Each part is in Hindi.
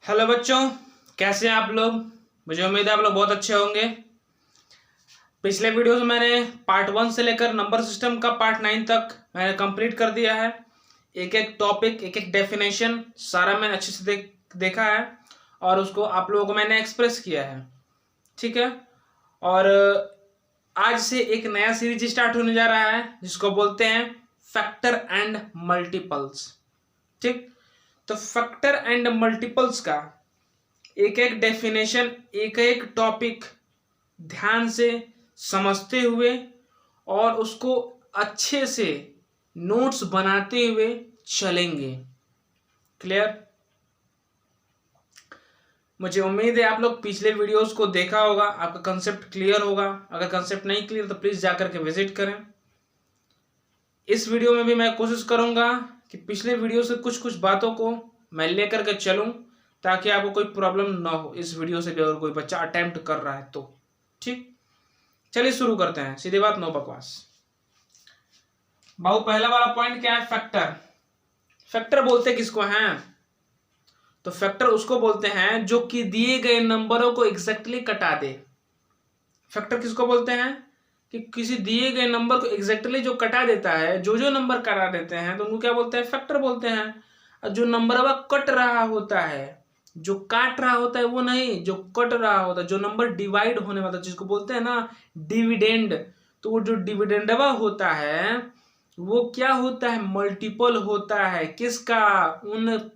हेलो बच्चों, कैसे हैं आप लोग। मुझे उम्मीद है आप लोग बहुत अच्छे होंगे। पिछले वीडियो में मैंने पार्ट 1 से लेकर नंबर सिस्टम का पार्ट 9 तक मैंने कंप्लीट कर दिया है। एक एक टॉपिक, एक एक डेफिनेशन सारा मैंने अच्छे से देखा है और उसको आप लोगों को मैंने एक्सप्रेस किया है। ठीक है। और आज से एक नया सीरीज स्टार्ट होने जा रहा है जिसको बोलते हैं फैक्टर एंड मल्टीपल्स। ठीक। तो फैक्टर एंड मल्टीपल्स का एक एक डेफिनेशन, एक एक टॉपिक ध्यान से समझते हुए और उसको अच्छे से नोट्स बनाते हुए चलेंगे। क्लियर। मुझे उम्मीद है आप लोग पिछले वीडियोस को देखा होगा, आपका कंसेप्ट क्लियर होगा। अगर कंसेप्ट नहीं क्लियर तो प्लीज जाकर के विजिट करें। इस वीडियो में भी मैं कोशिश करूंगा कि पिछले वीडियो से कुछ कुछ बातों को मैं लेकर के चलूं ताकि आपको कोई प्रॉब्लम ना हो इस वीडियो से भी अगर कोई बच्चा अटेम्प्ट कर रहा है तो। ठीक, चलिए शुरू करते हैं। सीधी बात, नो बकवास। बाबू पहला वाला पॉइंट क्या है? फैक्टर। फैक्टर बोलते किसको हैं? तो फैक्टर उसको बोलते हैं जो कि दिए गए नंबरों को एग्जैक्टली कटा दे। फैक्टर किसको बोलते हैं? कि किसी दिए गए नंबर को एग्जैक्टली जो कटा देता है, जो नंबर कटा देते हैं तो उनको क्या बोलते हैं? फैक्टर बोलते हैं। और जो नंबर वह कट रहा होता है, जो काट रहा होता है वो नहीं, जो कट रहा होता है, जो नंबर डिवाइड होने वाला, जिसको बोलते हैं ना डिविडेंड, तो वो जो डिविडेंडवा होता है वो क्या होता है? मल्टीपल होता है। किसका? उन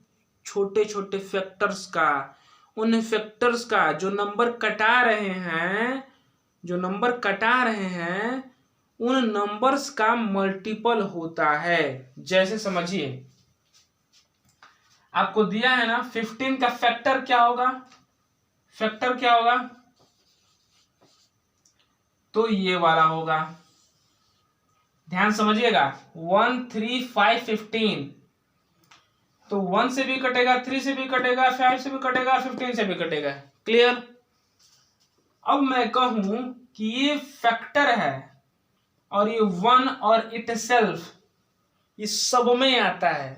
छोटे छोटे फैक्टर्स का, उन फैक्टर्स का जो नंबर कटा रहे हैं, जो नंबर कटा रहे हैं उन नंबर्स का मल्टीपल होता है। जैसे समझिए, आपको दिया है ना 15 का फैक्टर क्या होगा? फैक्टर क्या होगा? तो ये वाला होगा। ध्यान समझिएगा, 1 3 5 15। तो 1 से भी कटेगा, 3 से भी कटेगा, 5 से भी कटेगा, 15 से भी कटेगा। क्लियर। अब मैं कहूं कि ये फैक्टर है और ये 1 और इट सेल्फ ये सब में आता है।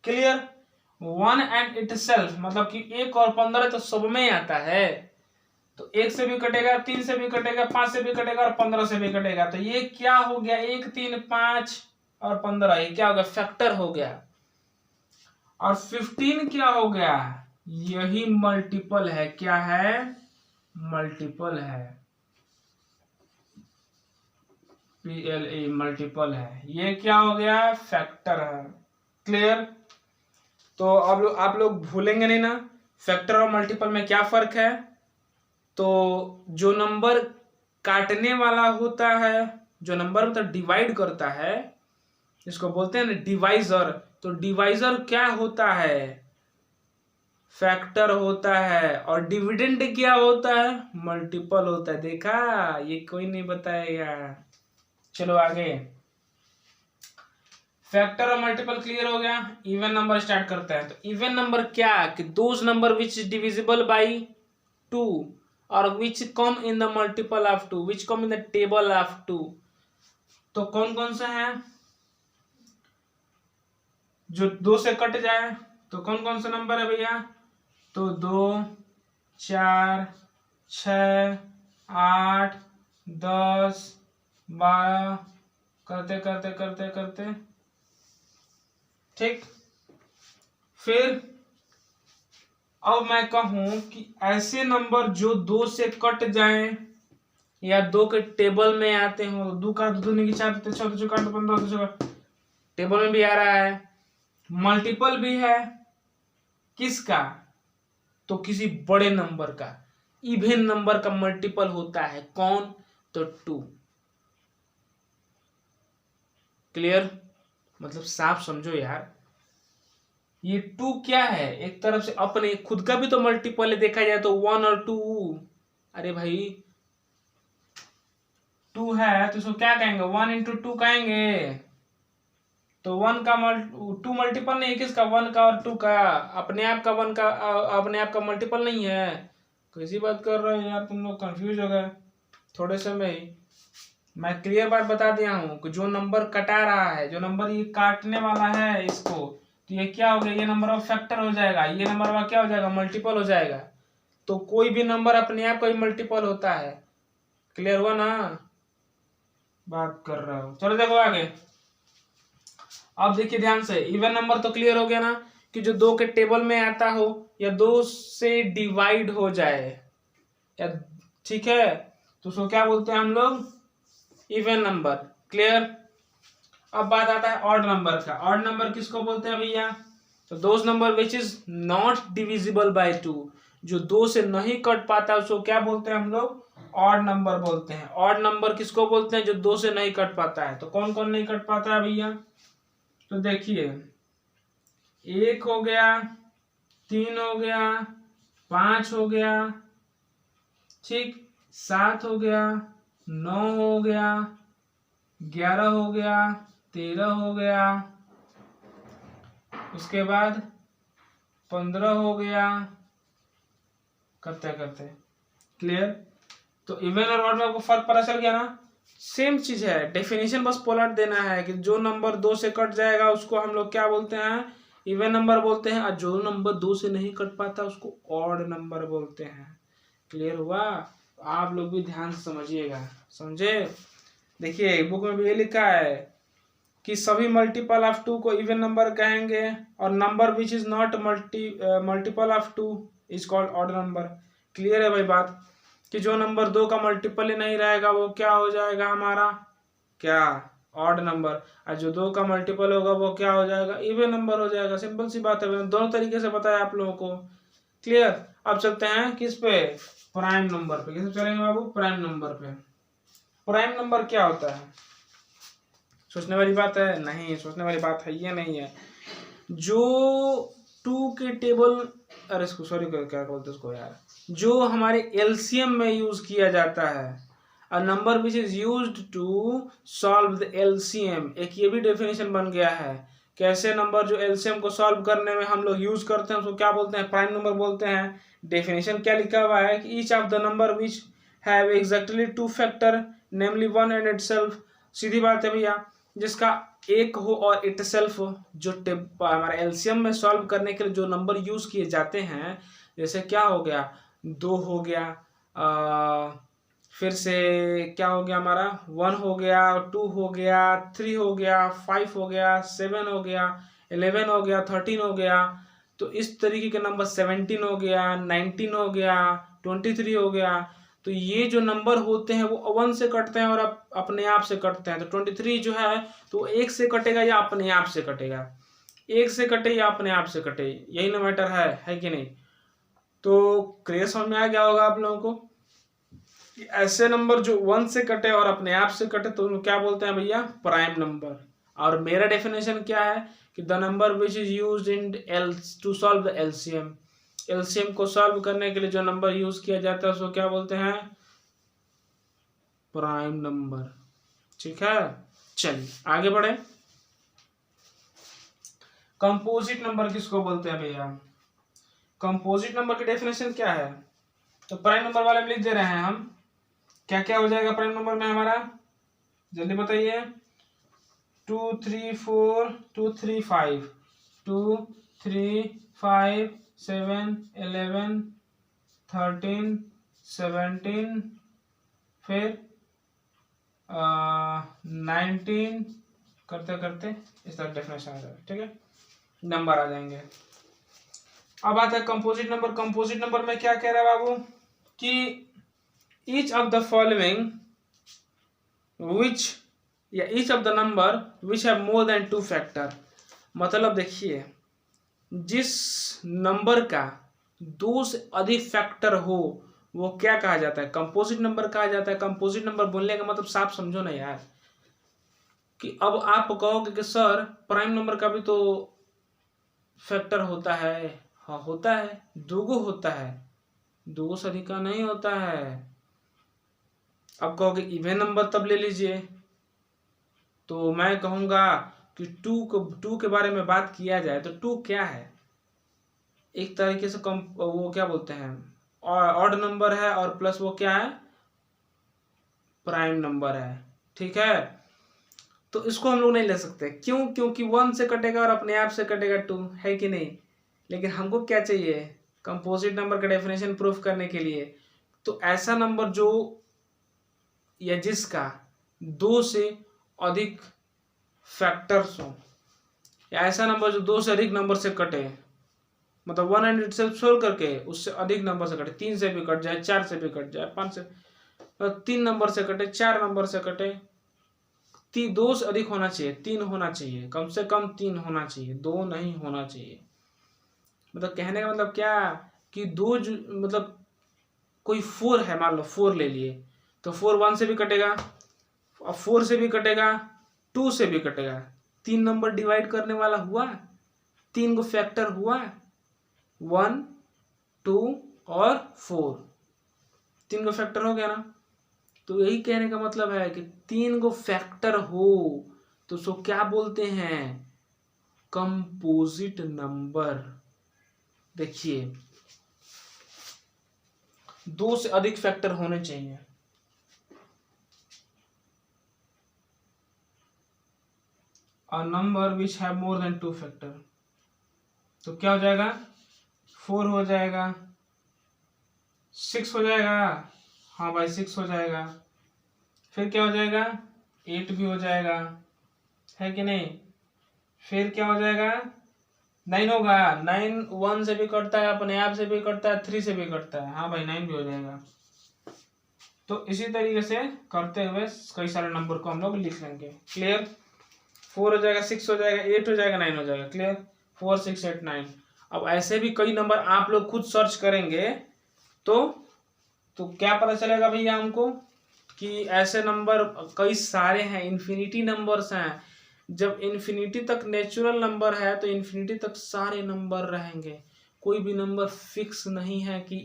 क्लियर। 1 एंड इट सेल्फ मतलब कि 1 और 15 तो सब में आता है। तो 1 से भी कटेगा, 3 से भी कटेगा, 5 से भी कटेगा और 15 से भी कटेगा। तो ये क्या हो गया? 1 3 5 और 15, ये क्या हो गया? फैक्टर हो गया। और 15 क्या हो गया? यही मल्टीपल है। क्या है? मल्टीपल है। PLE मल्टीपल है। ये क्या हो गया? फैक्टर है। क्लियर। तो अब आप लोग भूलेंगे नहीं ना फैक्टर और मल्टीपल में क्या फर्क है। तो जो नंबर काटने वाला होता है, जो नंबर मतलब डिवाइड करता है, इसको बोलते हैं ना डिवाइजर। तो डिवाइजर क्या होता है? फैक्टर होता है। और डिविडेंड क्या होता है? मल्टीपल होता है। देखा, ये कोई नहीं बताएगा। चलो आगे। फैक्टर और मल्टीपल क्लियर हो गया। इवन नंबर स्टार्ट करते हैं। तो इवन नंबर क्या? कि those number which is divisible by 2 और which come in the multiple of 2, which come in the table of 2। तो कौन कौन सा है जो 2 से कट जाए? तो कौन कौन सा नंबर है भैया? तो 2 4 6 8 10 12 करते करते करते करते। ठीक। फिर अब मैं कहूं कि ऐसे नंबर जो 2 से कट जाएं या 2 के टेबल में आते हो, 2 का 2 की 4 6 चौका 15 टेबल में भी आ रहा है, मल्टीपल भी है। किसका? तो किसी बड़े नंबर का, इवन नंबर का मल्टीपल होता है। कौन? तो 2। क्लियर। मतलब साफ समझो यार, ये 2 क्या है? एक तरफ से अपने खुद का भी तो मल्टीपल है। देखा जाए तो 1 और 2। अरे भाई 2 है तो इसको क्या कहेंगे? 1 इंटू 2 कहेंगे। तो 1 का 2 मल्टीपल नहीं है किसका? 1 का और 2 का। अपने आप का 1 का अपने आप का मल्टीपल नहीं है। कैसी बात कर रहे हैं यार, तुम लोग कंफ्यूज हो गए थोड़े से में ही। मैं क्लियर बात बता दिया हूं कि जो नंबर कटा रहा है, जो नंबर ये काटने वाला है, इसको तो ये क्या हो गया, ये नंबर ऑफ फैक्टर हो जाएगा, ये नंबर का क्या हो जाएगा, मल्टीपल हो जाएगा। तो कोई भी नंबर अपने आप का ही मल्टीपल होता है। क्लियर हुआ ना, बात कर रहा हूं। चलो देखो आगे। अब देखिए ध्यान से, इवन नंबर तो क्लियर हो गया ना, कि जो 2 के टेबल में आता हो या 2 से डिवाइड हो जाए, या ठीक है, तो उसको क्या बोलते हैं हम लोग, इवन नंबर। क्लियर। अब बात आता है ऑड नंबर का। ऑड नंबर किसको बोलते हैं भैया, तो those number which is not divisible by 2, जो 2 से नहीं कट पाता उसको क्या बोलते हैं हम लोग, ऑड नंबर बोलते हैं। ऑड नंबर किसको बोलते हैं, जो 2 से नहीं कट पाता है। तो कौन कौन नहीं कट पाता है भैया, तो देखिए 1 हो गया, 3 हो गया, 5 हो गया, ठीक, 7 हो गया, 9 हो गया, 11 हो गया, 13 हो गया, उसके बाद 15 हो गया, करते करते। क्लियर। तो इवन और ऑड में आपको फर्क पता चल गया ना, सेम चीज है, डेफिनेशन बस पलट देना है कि जो नंबर 2 से कट जाएगा उसको हम लोग क्या बोलते हैं, इवन नंबर बोलते हैं, और जो नंबर 2 से नहीं कट पाता उसको ऑड नंबर बोलते हैं। क्लियर हुआ। आप लोग भी ध्यान से समझिएगा, समझे। देखिए बुक में भी ये लिखा है कि सभी मल्टीपल ऑफ 2 को इवन नंबर कहेंगे, और number which is not multiple of 2 is called odd number. Clear है भाई बात, कि जो नंबर 2 का मल्टीपल ही नहीं रहेगा वो क्या हो जाएगा हमारा, क्या, ऑड नंबर। और जो 2 का मल्टीपल होगा वो क्या हो जाएगा, इवन नंबर हो जाएगा। सिंपल सी बात है, मैंने दोनों तरीके से बताया आप लोगों को। क्लियर। अब चलते हैं किस पे, प्राइम नंबर पे। किस पे चलेंगे बाबू, प्राइम नंबर पे। प्राइम नंबर क्या होता है, सोचने वाली बात है, नहीं सोचने वाली बात है ये नहीं है। जो 2 के टेबल, अरे इसको सॉरी क्या बोलते हैं उसको यार, जो हमारे एलसीएम में यूज किया जाता है, a number which is used to solve the LCM. एक ये भी डेफिनेशन बन गया है, कैसे नंबर जो एलसीएम को सॉल्व करने में हम लोग यूज करते हैं उसको क्या बोलते हैं, प्राइम नंबर बोलते हैं। डेफिनेशन क्या लिखा हुआ है कि each of the number which have exactly 2 factor namely 1 and itself. सीधी बात है भैया, जिसका एक हो और इटसेल्फ हो, जो हमारा एलसीएम में सॉल्व करने के लिए जो नंबर यूज किए जाते हैं, जैसे क्या हो गया, 2 हो गया, फिर से क्या हो गया हमारा, 1 हो गया, 2 हो गया, 3 हो गया, 5 हो गया, 7 हो गया, 11 हो गया, 13 हो गया। तो इस तरीके के नंबर 17 हो गया, 19 हो गया, 23 हो गया। तो ये जो नंबर होते हैं वो 1 से कटते हैं और अपने आप से कटते हैं। तो 23 जो है तो 1 से कटेगा या अपने आप से कटेगा, 1 से कटे या अपने आप से कटे, यही ना मैटर है कि नहीं। तो क्लियर समझ में आ गया होगा आप लोगों को कि ऐसे नंबर जो 1 से कटे और अपने आप से कटे तो उनको क्या बोलते हैं भैया, प्राइम नंबर। और मेरा डेफिनेशन क्या है कि the number which is used in to solve the LCM. LCM को सॉल्व करने के लिए जो नंबर यूज किया जाता है उसको क्या बोलते हैं, प्राइम नंबर। ठीक है, चलिए आगे बढ़े। कंपोजिट नंबर किसको बोलते हैं भैया, कंपोजिट नंबर की डेफिनेशन क्या है। तो प्राइम नंबर वाले में लिख दे रहे हैं हम, क्या क्या हो जाएगा प्राइम नंबर में हमारा, जल्दी बताइए। 2 3 4 2 3 5 2 3 5 7 11 13 17 फिर 19 करते करते इस तरह डेफिनेशन आ जाएगा। ठीक है, नंबर आ जाएंगे। अब आता है कंपोजिट नंबर। कंपोजिट नंबर में क्या कह रहा है बाबू कि each of the following which या each of the number which have more than 2 factor. मतलब देखिए, जिस नंबर का 2 से अधिक फैक्टर हो वो क्या कहा जाता है, कंपोजिट नंबर कहा जाता है। कंपोजिट नंबर बोलने का मतलब साफ समझो ना यार, कि अब आप कहोगे कि सर प्राइम नंबर का भी तो फैक्टर होता है। हाँ होता है, 2 होता है, 2 से अधिक का नहीं होता है। अब कहोगे इवन नंबर तब ले लीजिए, तो मैं कहूंगा कि 2 के बारे में बात किया जाए तो 2 क्या है, एक तरीके से कम, वो क्या बोलते हैं, ऑड नंबर है, और प्लस वो क्या है, प्राइम नंबर है। ठीक है, तो इसको हम लोग नहीं ले सकते। क्यों? क्योंकि 1 से कटेगा और अपने आप से कटेगा 2, है कि नहीं। लेकिन हमको क्या चाहिए? कंपोजिट नंबर का डेफिनेशन प्रूफ करने के लिए तो ऐसा नंबर जो या जिसका 2 से अधिक फैक्टर्स हो, या ऐसा नंबर जो 2 से अधिक नंबर से कटे, मतलब 100 से छोड़ करके उससे अधिक नंबर से कटे, 3 से भी कट जाए, 4 से भी कट जाए, 5 से, 3 नंबर से कटे, 4 नंबर से कटे, 2 से अधिक होना चाहिए, 3 होना चाहिए, कम से कम 3 होना चाहिए, 2 नहीं होना चाहिए। मतलब कहने का मतलब क्या कि मतलब कोई 4 है, मान लो 4 ले लिए, तो 4 1 से भी कटेगा, 4 से भी कटेगा, 2 से भी कटेगा। 3 नंबर डिवाइड करने वाला हुआ, 3 को फैक्टर हुआ, 1 2 और 4, 3 को फैक्टर हो गया ना। तो यही कहने का मतलब है कि 3 को फैक्टर हो तो उसको क्या बोलते हैं? Composite number. देखिए 2 से अधिक फैक्टर होने चाहिए। A number which have more than 2 factor, तो क्या हो जाएगा? 4 हो जाएगा, 6 हो जाएगा, हाँ भाई 6 हो जाएगा, फिर क्या हो जाएगा? 8 भी हो जाएगा, है कि नहीं। फिर क्या हो जाएगा? 9 होगा, 9 1 से भी कटता है, अपने आप से भी कटता है, 3 से भी कटता है, हाँ भाई 9 भी हो जाएगा। तो इसी तरीके से करते हुए कई सारे नंबर को हम लोग लिख लेंगे। क्लियर? 4 हो जाएगा, 6 हो जाएगा, 8 हो जाएगा, 9 हो जाएगा। क्लियर? 4 6 8 9। अब ऐसे भी कई नंबर आप लोग खुद सर्च करेंगे तो क्या पता चलेगा भैया हमको कि ऐसे नंबर कई सारे हैं, इन्फिनिटी नंबर्स हैं। जब इन्फिनिटी तक नेचुरल नंबर है तो इन्फिनिटी तक सारे नंबर रहेंगे, कोई भी नंबर फिक्स नहीं है कि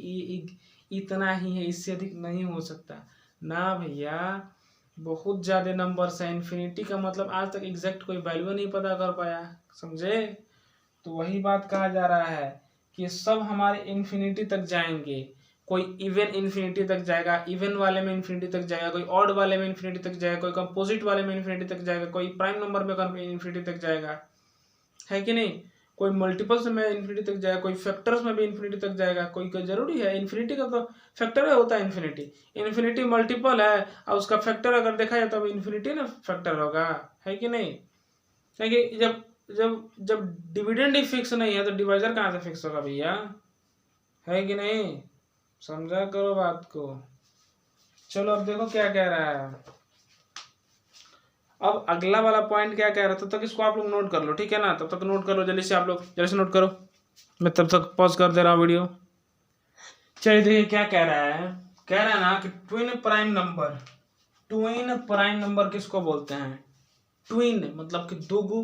इतना ही है, इससे अधिक नहीं हो सकता ना भैया। बहुत ज़्यादा नंबर्स हैं। इन्फिनिटी का मतलब आज तक एग्जैक्ट कोई वैल्यू नहीं पता कर पाया, समझे। तो वही बात कहा जा रहा है कि सब हमारे इन्फिनिटी तक जाएंगे। कोई इवन इन्फिनिटी तक जाएगा, इवन वाले में इन्फिनिटी तक जाएगा, कोई ऑड वाले में इन्फिनिटी तक जाएगा, कोई कंपोजिट वाले में इन्फिनिटी तक जाएगा, कोई प्राइम नंबर में इन्फिनिटी तक जाएगा, है कि नहीं। कोई मल्टीपल्स में इन्फिनिटी तक जाएगा, कोई फैक्टर्स में भी इन्फिनिटी तक जाएगा। कोई जरूरी है इन्फिनिटी का तो फैक्टर है, होता है इन्फिनिटी। इन्फिनिटी मल्टीपल है और उसका फैक्टर अगर देखा जाए तो इन्फिनिटी ना फैक्टर होगा, है कि नहीं। क्योंकि जब जब जब डिविडेंड ही फिक्स नहीं है तो डिवाइजर कहाँ से फिक्स होगा भैया, है कि नहीं। समझा करो बात को। चलो अब देखो क्या कह रहा है। अब अगला वाला पॉइंट क्या कह रहा था, तब तक इसको आप लोग नोट कर लो, ठीक है ना। तब तक नोट कर लो जल्दी से, आप लोग जल्दी से नोट करो, मैं तब तक पॉज कर दे रहा हूँ वीडियो। चलिए देखिए क्या कह रहा है। कह रहा है ना कि ट्विन प्राइम नंबर किसको बोलते हैं? ट्विन मतलब कि दो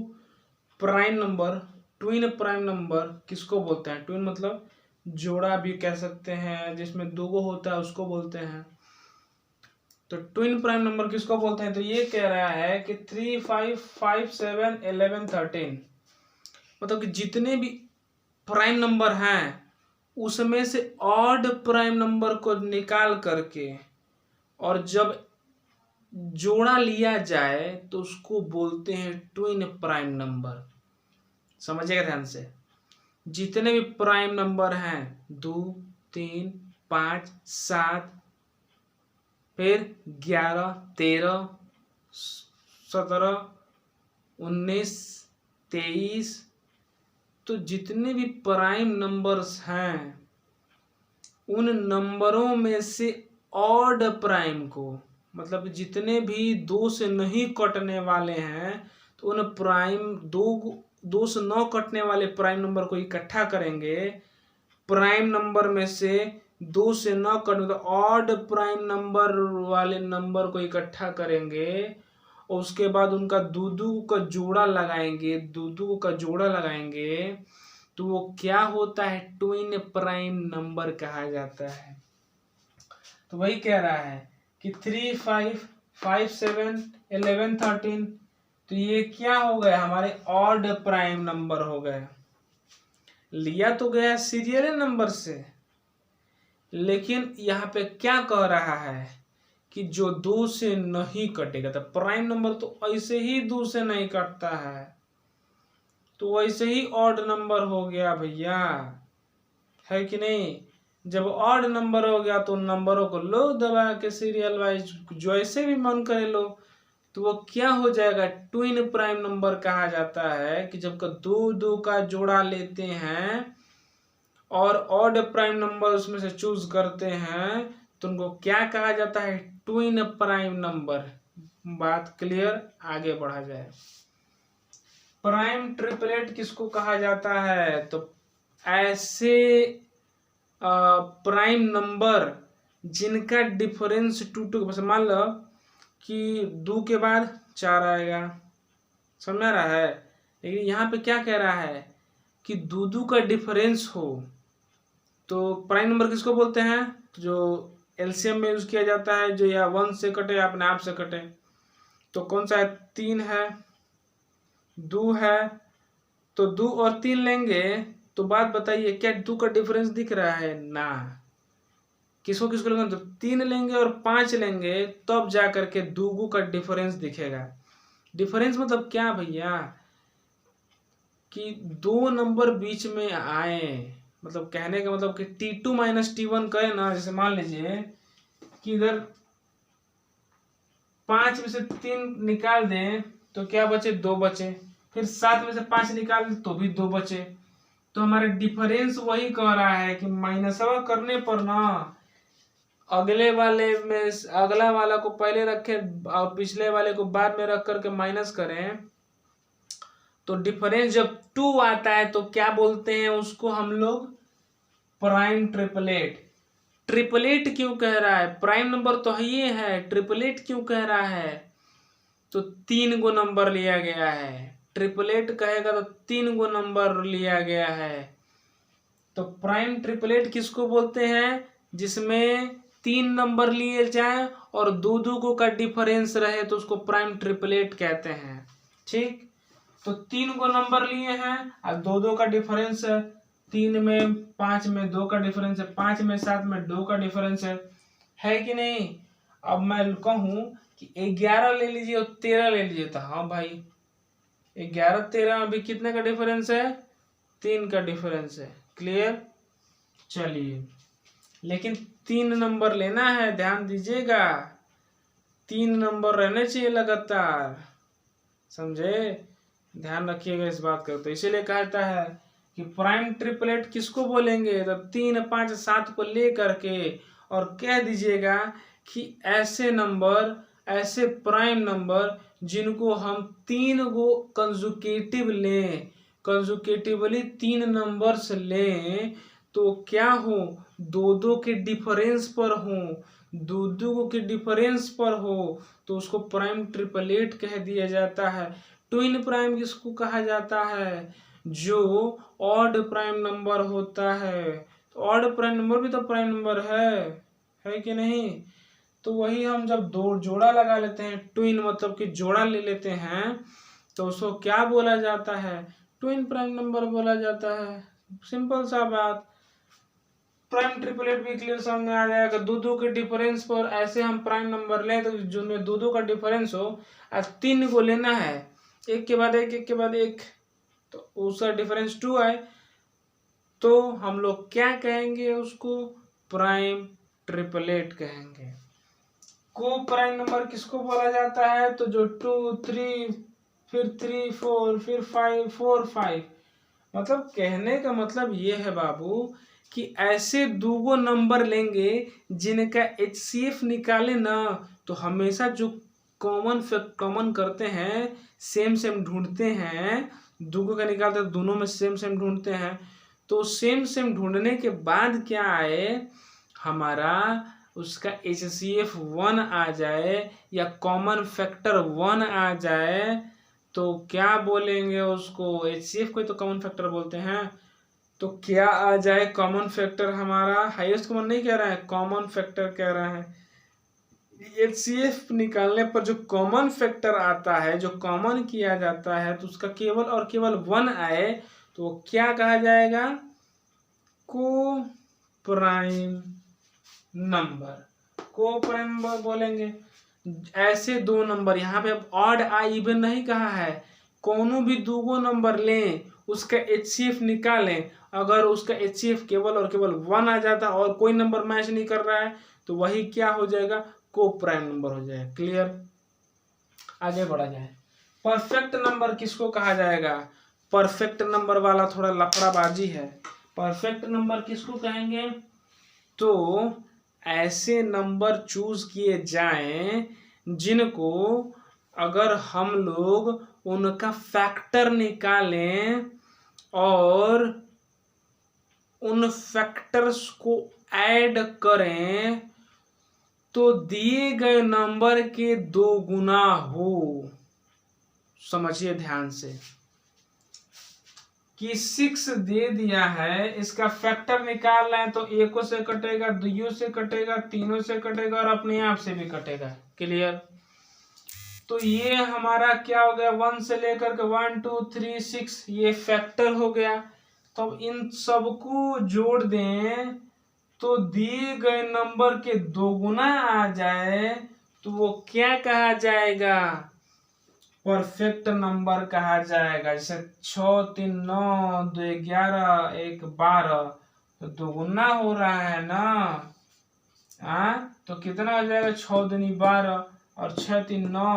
prime number, twin prime number किसको बोलते हैं? ट्विन मतलब जोड़ा भी कह सकते हैं, जिसमें दो होता है उसको बोलते हैं। तो ट्विन प्राइम नंबर किसको बोलते हैं? तो ये कह रहा है कि 3 5 5 7 11 13, मतलब कि जितने भी प्राइम नंबर हैं उसमें से ऑड प्राइम नंबर को निकाल करके और जब जोड़ा लिया जाए तो उसको बोलते हैं ट्विन प्राइम नंबर। समझिएगा ध्यान से। जितने भी प्राइम नंबर हैं 2 3 5 7, फिर 11 13 17 19 23, तो जितने भी प्राइम नंबर्स हैं उन नंबरों में से ऑड प्राइम को, मतलब जितने भी 2 से नहीं कटने वाले हैं तो उन प्राइम 2 से 9 कटने वाले प्राइम नंबर को इकट्ठा करेंगे। प्राइम नंबर में से 2 से 9 कटने, तो ऑड प्राइम नंबर वाले नंबर को इकट्ठा करेंगे और उसके बाद उनका दो का जोड़ा लगाएंगे, दो का जोड़ा लगाएंगे तो वो क्या होता है? ट्विन प्राइम नंबर कहा जाता है। तो वही कह रहा है कि 3 5 5 7 11 13, तो ये क्या हो गए? हमारे ऑड प्राइम नंबर हो गए। लिया तो गया सीरियल नंबर से, लेकिन यहाँ पे क्या कह रहा है कि जो 2 से नहीं कटेगा। तो प्राइम नंबर तो ऐसे ही 2 से नहीं कटता है, तो वैसे ही ऑड नंबर हो गया भैया, है कि नहीं। जब ऑड नंबर हो गया तो नंबरों को लो दबा के सीरियल वाइज, जैसे भी मन करे लो, तो वो क्या हो जाएगा, ट्विन प्राइम नंबर कहा जाता है। कि जब का दो दो का जोड़ा लेते हैं और ऑड प्राइम नंबर उसमें से चूज करते हैं तो उनको क्या कहा जाता है, ट्विन प्राइम नंबर। बात क्लियर, आगे बढ़ा जाए। प्राइम ट्रिपलेट किसको कहा जाता है, तो ऐसे प्राइम नंबर जिनका डिफरेंस 2 मान लो कि 2 के बाद 4 आएगा, समझ आ रहा है। लेकिन यहाँ पे क्या कह रहा है कि 2 का डिफरेंस हो, तो प्राइम नंबर किसको बोलते हैं, जो एलसीएम में यूज किया जाता है, जो या 1 से कटे या अपने आप से कटे। तो कौन सा है, 3 है, 2 है, तो 2 और 3 लेंगे तो बात बताइए क्या 2 का डिफरेंस दिख रहा है ना। किसको किसको लेंगे, तो 3 लेंगे और 5 लेंगे तब जा करके 2 का डिफरेंस दिखेगा। डिफरेंस मतलब क्या भैया, कि 2 नंबर बीच में आए, मतलब कहने का मतलब कि T2 माइनस T1 कहे ना। जैसे मान लीजिए कि इधर 5 में से 3 निकाल दें तो क्या बचे, 2 बचे। फिर 7 में से 5 निकाल दें तो भी 2 बचे। तो हमारा डिफरेंस वही कह रहा है कि माइनसवा करने पर ना अगले वाले में अगला वाला को पहले रखें और पिछले वाले को बाद में रख करके माइनस करें, तो डिफरेंस जब 2 आता है तो क्या बोलते हैं उसको हम लोग, प्राइम ट्रिपलेट। ट्रिपलेट क्यों कह रहा है, प्राइम नंबर तो ये है, ट्रिपलेट क्यों कह रहा है, तो 3 गो नंबर लिया गया है। ट्रिपलेट कहेगा तो 3 गो नंबर लिया गया है। तो प्राइम ट्रिपलेट किसको बोलते हैं, जिसमें 3 नंबर लिए जाए और 2 का डिफरेंस रहे तो उसको प्राइम ट्रिपलेट कहते हैं। ठीक, तो 3 गो नंबर लिए हैं और 2 का डिफरेंस है। 3 में 5 में 2 का डिफरेंस है, 5 में 7 में 2 का डिफरेंस है कि नहीं। अब मैं कहूं कि 11 ले लीजिए और 13 ले लीजिए, तो हाँ भाई 11 13 में भी कितने का डिफरेंस है, 3 का डिफरेंस है। क्लियर, चलिए। लेकिन 3 नंबर लेना है, ध्यान दीजिएगा, 3 नंबर रहने चाहिए लगातार, समझे, ध्यान रखिएगा इस बात का। तो इसीलिए कहता है कि प्राइम ट्रिपलेट किसको बोलेंगे, तो 3 5 7 को ले करके और कह दीजिएगा कि ऐसे नंबर, ऐसे प्राइम नंबर जिनको हम 3 गो कंजुकेटिव लें, कंजुकेटिवली 3 नंबर्स लें, तो क्या हो, 2 के डिफरेंस पर हो, 2 के डिफरेंस पर हो, तो उसको प्राइम ट्रिपलेट कह दिया जाता है। ट्विन प्राइम किसको कहा जाता है, जो ऑड प्राइम नंबर होता है। तो ऑड प्राइम नंबर भी तो प्राइम नंबर है कि नहीं। तो वही हम जब 2 जोड़ा लगा लेते हैं, ट्विन मतलब कि जोड़ा ले लेते हैं, तो उसको क्या बोला जाता है, ट्विन प्राइम नंबर बोला जाता है। सिंपल सा बात, प्राइम ट्रिपलेट भी क्लियर समझ में आ जाएगा। 2 के डिफरेंस पर ऐसे हम प्राइम नंबर लें तो जिनमें 2 का डिफरेंस हो और 3 को लेना है, एक के बाद एक, एक के बाद एक, तो उसका डिफरेंस 2 आए तो हम लोग क्या कहेंगे, उसको प्राइम ट्रिपलेट कहेंगे। को प्राइम नंबर किसको बोला जाता है, तो जो 2 3 फिर 3 4 फिर 5 4 5, मतलब कहने का मतलब ये है बाबू कि ऐसे 2 नंबर लेंगे जिनका HCF निकाले ना, तो हमेशा जो कॉमन करते हैं, सेम सेम ढूंढते हैं, 2 का निकालते हैं दोनों में सेम सेम ढूंढते हैं, तो सेम सेम ढूंढने के बाद क्या आए, हमारा उसका HCF 1 आ जाए या कॉमन फैक्टर 1 आ जाए, तो क्या बोलेंगे उसको, HCF को तो कॉमन फैक्टर बोलते हैं। तो क्या आ जाए कॉमन फैक्टर, हमारा हाईएस्ट कॉमन नहीं कह रहा है, कॉमन फैक्टर कह रहा है। HCF निकालने पर जो कॉमन फैक्टर आता है, जो कॉमन किया जाता है, तो उसका केवल और केवल 1 आए तो वो क्या कहा जाएगा, को प्राइम नंबर। को प्राइम नंबर बोलेंगे। ऐसे दो नंबर, यहाँ पे अब ऑड इवन नहीं कहा है, कोनो भी दो नंबर लें उसका HCF निकालें, अगर उसका HCF केवल और केवल 1 आ जाता और कोई नंबर मैच नहीं कर रहा है तो वही क्या हो जाएगा, को प्राइम नंबर हो जाएगा। क्लियर, आगे बढ़ा जाए। परफेक्ट नंबर किसको कहा जाएगा, परफेक्ट नंबर वाला थोड़ा लफड़ाबाजी है। परफेक्ट नंबर किसको कहेंगे, तो ऐसे नंबर चूज किए जाएं जिनको अगर हम लोग उनका फैक्टर निकालें और उन फैक्टर्स को ऐड करें तो दिए गए नंबर के 2 गुना हो। समझिए ध्यान से कि 6 दे दिया है, इसका फैक्टर निकाल रहे हैं तो 1 से कटेगा, 2 से कटेगा, 3 से कटेगा और अपने आप से भी कटेगा। क्लियर, तो ये हमारा क्या हो गया, 1 से लेकर के 1 2 3 6 ये फैक्टर हो गया। तो इन सबको जोड़ दें तो दिए गए नंबर के 2 गुना आ जाए तो वो क्या कहा जाएगा, परफेक्ट नंबर कहा जाएगा। जैसे 6 3 9 2 11 1 12 तो 2 गुना हो रहा है ना, तो कितना हो जाएगा, 6 दूनी 12 और 6 3 9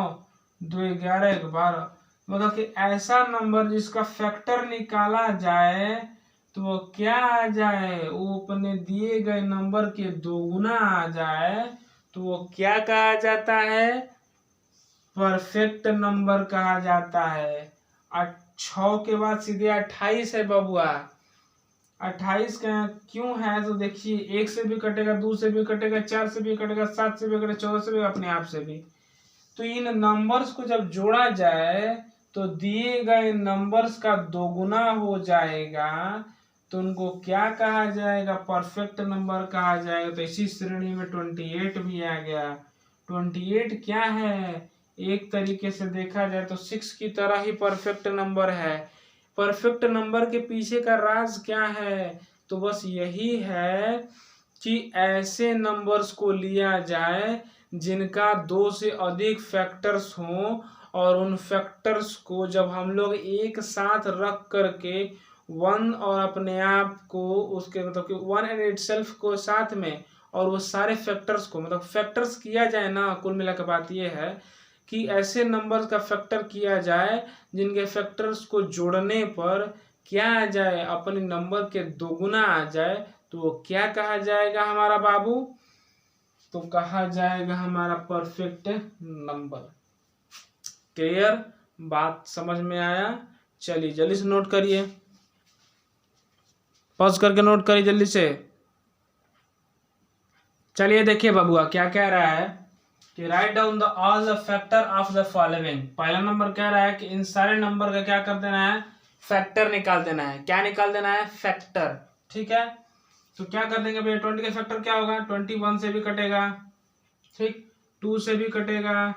2 11 1 12। मतलब कि ऐसा नंबर जिसका फैक्टर निकाला जाए तो वो क्या आ जाए, वो अपने दिए गए नंबर के 2 गुना आ जाए तो वो क्या कहा जाता है, परफेक्ट नंबर कहा जाता है। 6 के बाद सीधे 28 है बबुआ, 28 का क्यों है तो देखिए 1 से भी कटेगा, 2 से भी कटेगा, 4 से भी कटेगा, 7 से भी कटेगा, 14 से भी, अपने आप से भी। तो इन नंबर्स को जब जोड़ा जाए तो दिए गए नंबर्स का 2 गुना हो जाएगा तो उनको क्या कहा जाएगा, परफेक्ट नंबर कहा जाएगा। तो इसी श्रेणी में 28 भी आ गया। 28 क्या है, एक तरीके से देखा जाए तो 6 की तरह ही परफेक्ट नंबर है। परफेक्ट नंबर के पीछे का राज क्या है, तो बस यही है कि ऐसे नंबर्स को लिया जाए जिनका 2 से अधिक फैक्टर्स हों और उन फैक्टर्स को जब हम लोग एक साथ रख करके 1 और अपने आप को उसके मतलब कि 1 एंड इटसेल्फ को साथ में और वो सारे फैक्टर्स को मतलब फैक्टर्स किया जाए ना, कुल मिलाकर बात ये है कि ऐसे नंबर्स का फैक्टर किया जाए जिनके फैक्टर्स को जोड़ने पर क्या आ जाए, अपने नंबर के 2 गुना आ जाए तो वो क्या कहा जाएगा हमारा बाबू, तो कहा जाएगा हमारा परफेक्ट नंबर। क्लियर, बात समझ में आया। चलिए जल्दी से नोट करिए, पॉज करके नोट करिए जल्दी से। चलिए देखिए बबुआ क्या कह रहा है कि write down the all the factor of the following. पहला नंबर कह रहा है कि इन सारे नंबर का क्या कर देना है, फैक्टर निकाल देना है। क्या निकाल देना है, फैक्टर। ठीक है, तो क्या कर देंगे भैया, 20 का फैक्टर क्या होगा, 21 से भी कटेगा, ठीक, 2 से भी कटेगा,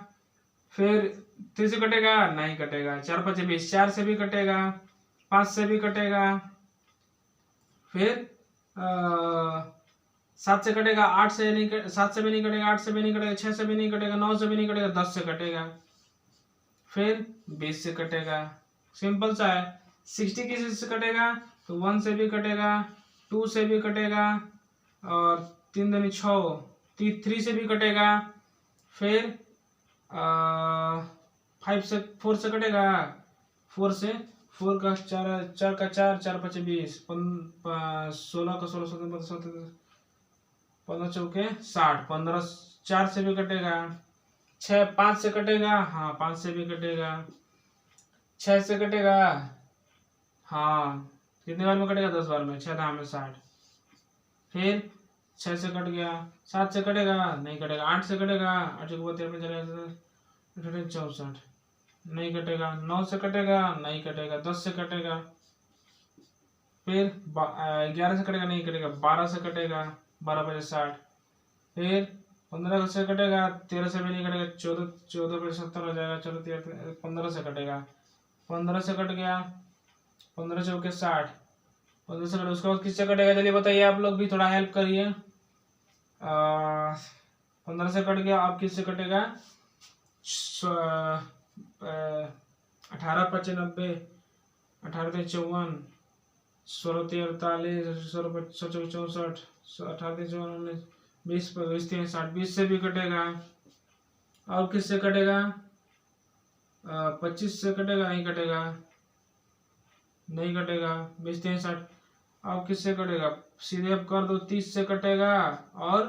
फिर 3 से कटेगा, नहीं कटेगा, 4 5 20, 4 से भी कटेगा, 5 से भी कटेगा, फिर 7 से कटेगा, 8 से नहीं, 7 से भी नहीं कटेगा, 8 से भी नहीं कटेगा, 6 से भी नहीं कटेगा, 9 से भी नहीं कटेगा, 10 से कटेगा, फिर 20 से कटेगा। सिंपल सा है। 60 किस से कटेगा, तो 1 से भी कटेगा, 2 से भी कटेगा और 3 दूनी 6, 3 से भी कटेगा, फिर 5 से 4 से कटेगा, 4 का 4 का 4 4 5 20, 16 का 16 17 15 चौके 60, 15 4 से भी कटेगा, 6 5 से कटेगा, हाँ 5 से भी कटेगा, 6 से कटेगा, हाँ कितने बार में कटेगा, 10 बार में, 6 में 60, फिर 6 से कट गया, 7 से कटेगा, नहीं कटेगा, 8 से कटेगा, 8 के बाद 13 चलेगा 64, नहीं कटेगा, 9 से कटेगा, नहीं कटेगा, 10 से कटेगा, फिर 11 से कटेगा, नहीं कटेगा, 12 से कटेगा, 12 बजे 60, फिर 15 से कटेगा, 13 से भी नहीं कटेगा, 14 बजे 70 हो जाएगा, 15 से कटेगा, 15 से कट गया, 15 चौके 60, 15 से कट, उसके बाद किससे कटेगा, चलिए बताइए आप लोग भी थोड़ा हेल्प करिए। 15 से कट गया। अब किससे कटेगा? 18 5 90, 18 3 54, 16 3 48, 16 64, 18 3 54, 20 20 3 60, 20 से भी कटेगा। अब किससे कटेगा? 25 से कटेगा? नहीं कटेगा, नहीं कटेगा। 20 3 60। अब किससे कटेगा? सीधे अब कर दो, 30 से कटेगा और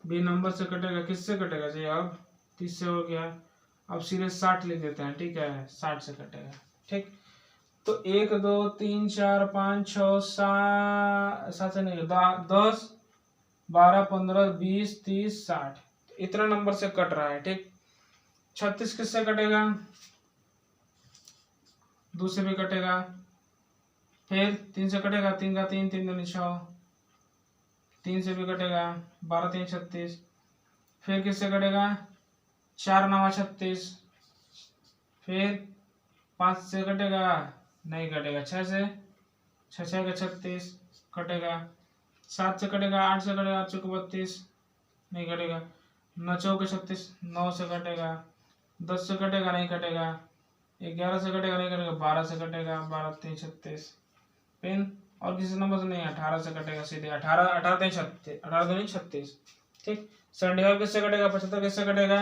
बी नंबर से कटेगा। किससे कटेगा जी? अब 30 से हो गया। अब सीधे 60 लिख देते हैं, ठीक है, 60 से कटेगा। ठीक, तो 1 2 3 4 5 6 7 से नहीं, 10 12 15 20 30 60, इतना नंबर से कट रहा है। ठीक, 36 किससे कटेगा? 2 से भी कटेगा। फिर 3 से कटेगा, 3 का 3, 3 दूनी 6, 3 से भी कटेगा, 12 3 36। फिर किससे कटेगा? 4 9 36। फिर 5 से कटेगा? नहीं कटेगा। 6 से, 6 6 का 36 कटेगा। 7 से कटेगा, 8 से कटेगा, 8 चौक 32 नहीं कटेगा। 9 चौक 36, 9 से कटेगा। 10 से कटेगा, नहीं कटेगा। 11 से कटेगा, नहीं कटेगा। 12 से कटेगा, 12 3 36। पिन और किसी नंबर से नहीं, 18 से कटेगा सीधे। 18 18 3 36, 18 2 36। ठीक, 75 किससे कटेगा? 75 किससे कटेगा?